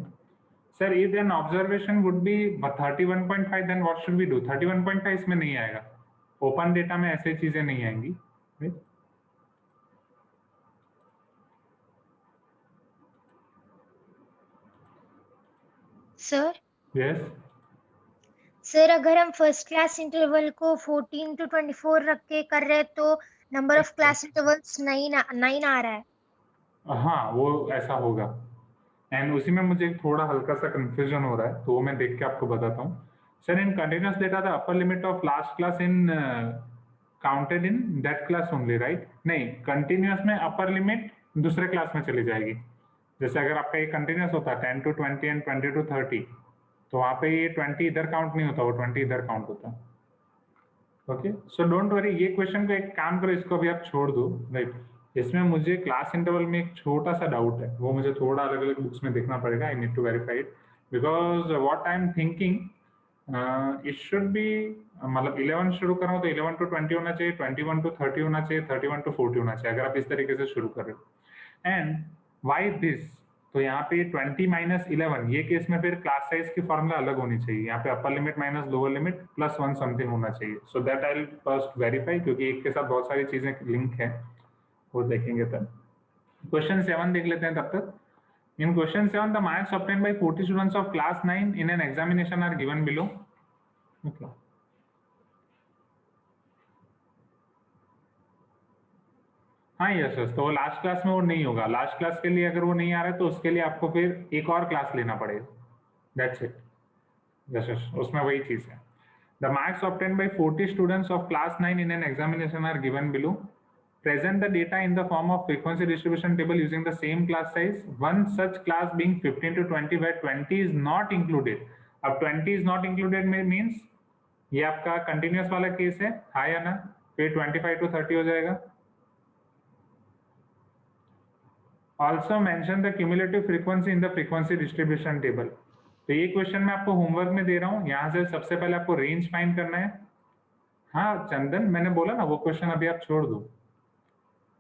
Sir if an observation would be 31.5 then what should we do? 31.5 इसमें नहीं आएगा, ओपन डेटा में ऐसे चीजें नहीं आएंगी, right? सर यस सर अगर हम फर्स्ट क्लास इंटरवल को 14 to 24 रख के कर रहे हैं तो नंबर ऑफ क्लास इंटरवल्स 9 आ रहा है। हाँ वो ऐसा होगा, एंड उसी में मुझे थोड़ा हल्का सा कंफ्यूजन हो रहा है, तो वो मैं देख के आपको बताता हूँ। Sir in continuous data the upper limit of last class in counted in that class only, right? नहीं, कंटिन्यूअस में अपर लिमिट दूसरे क्लास में चली जाएगी। जैसे अगर आपका ये कंटिन्यूअस होता है 10 to 20 एंड 20 to 30, तो वहाँ पे ये 20 इधर काउंट नहीं होता, वो 20 इधर काउंट होता है। ओके, सो डोंट वरी, ये क्वेश्चन को एक काम करो, इसको भी आप छोड़ दो, राइट? इसमें मुझे क्लास इंटरवल में एक छोटा सा डाउट है, वो मुझे थोड़ा अलग अलग बुक्स में देखना पड़ेगा। I need to verify it because what I am thinking it should be, मतलब 11 शुरू कर रहा हूँ तो 11 to 20 होना चाहिए, 21 to 30 होना चाहिए, 31 to 40 होना चाहिए, अगर आप इस तरीके से शुरू कर रहे हो। And why this? तो यहाँ पे 20 - 11, ये केस में फिर क्लास साइज की फॉर्मूला अलग होनी चाहिए। यहाँ पे अपर limit minus lower limit plus 1 something होना चाहिए। So that I will first verify, क्योंकि एक के साथ बहुत सारी चीजें लिंक है, वो देखेंगे तब। क्वेश्चन 7 देख लेते हैं तब तक। In question 7 the marks obtained by 40 students of class 9 in an examination are given below. Okay, हाँ यस यस, तो वो लास्ट क्लास में वो नहीं होगा। लास्ट क्लास के लिए अगर वो नहीं आ रहा है तो उसके लिए आपको फिर एक और क्लास लेना पड़ेगा, दैट्स इट। यस यस, उसमें वही चीज है। The marks obtained by 40 students of class 9 in an examination are given below. Present the data in the form of frequency distribution table using the same class size. One such class being 15 to 20 where 20 is not included. अब 20 is not included means ये आपका continuous वाला केस है, हाँ या ना? फिर 25 to 30 हो जाएगा। Also mention the cumulative frequency in the frequency distribution table. तो ये क्वेश्चन मैं आपको होमवर्क में दे रहा हूँ। यहाँ से सबसे पहले आपको रेंज फाइंड करना है। हाँ चंदन, मैंने बोला ना वो क्वेश्चन अभी आप छोड़ दो।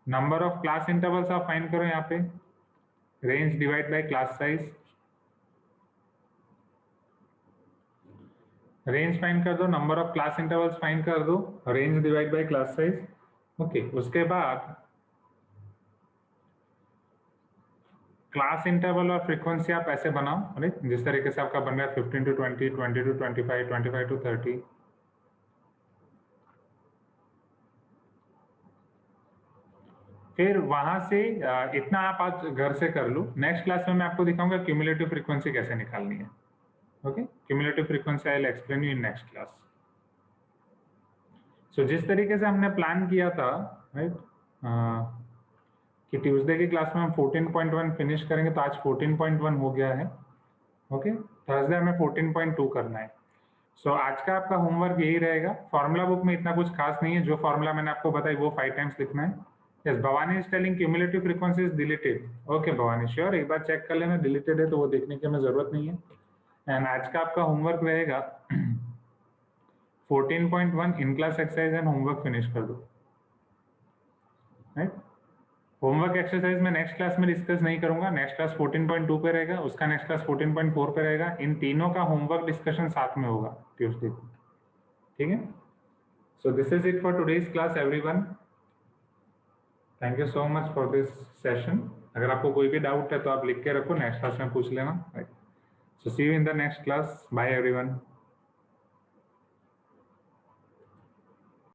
नंबर ऑफ क्लास इंटरवल्स आप फाइंड करो, यहाँ पे range divide by class size, range find कर दो, number of class intervals find कर दो, range divide by class size. Okay, उसके बाद क्लास इंटरवल और फ्रीक्वेंसी आप ऐसे बनाओ, राइट? जिस तरीके से आपका बन रहा है 15 to 20, 20 to 25, 25 to 30। फिर वहां से इतना आप आज घर से कर लो। नेक्स्ट क्लास में मैं आपको दिखाऊंगा क्यूमुलेटिव फ्रीक्वेंसी कैसे निकालनी है। Okay, cumulative frequency I will explain you in next class. So जिस तरीके से हमने प्लान किया था, राइट, कि ट्यूसडे की क्लास में हम 14.1 फिनिश करेंगे, तो आज 14.1 हो गया है। ओके, थर्सडे हमें 14.2 करना है। सो आज का आपका होमवर्क यही रहेगा। फॉर्मूला बुक में इतना कुछ खास नहीं है, जो फॉर्मूला मैंने आपको बताई वो 5 टाइम्स लिखना है। Yes, Bhavani is telling cumulative frequency is deleted. Okay Bhavani, sure, एक बार चेक कर लेना, डिलीटेड है तो वो देखने की हमें जरूरत नहीं है। एंड आज का आपका होमवर्क रहेगा 14.1 in class exercise and homework finish कर दो। राइट, होमवर्क एक्सरसाइज में नेक्स्ट क्लास में डिस्कस नहीं करूंगा, नेक्स्ट क्लास 14.2 पे रहेगा, उसका नेक्स्ट क्लास 14.4 पे रहेगा। इन तीनों का होमवर्क डिस्कशन साथ में होगा ट्यूसडे को, ठीक है। सो this is it for today's class everyone. Thank you so much for this session. अगर आपको कोई भी डाउट है तो आप लिख के रखो, नेक्स्ट क्लास में पूछ लेना। Right, so see you in the next class. Bye everyone.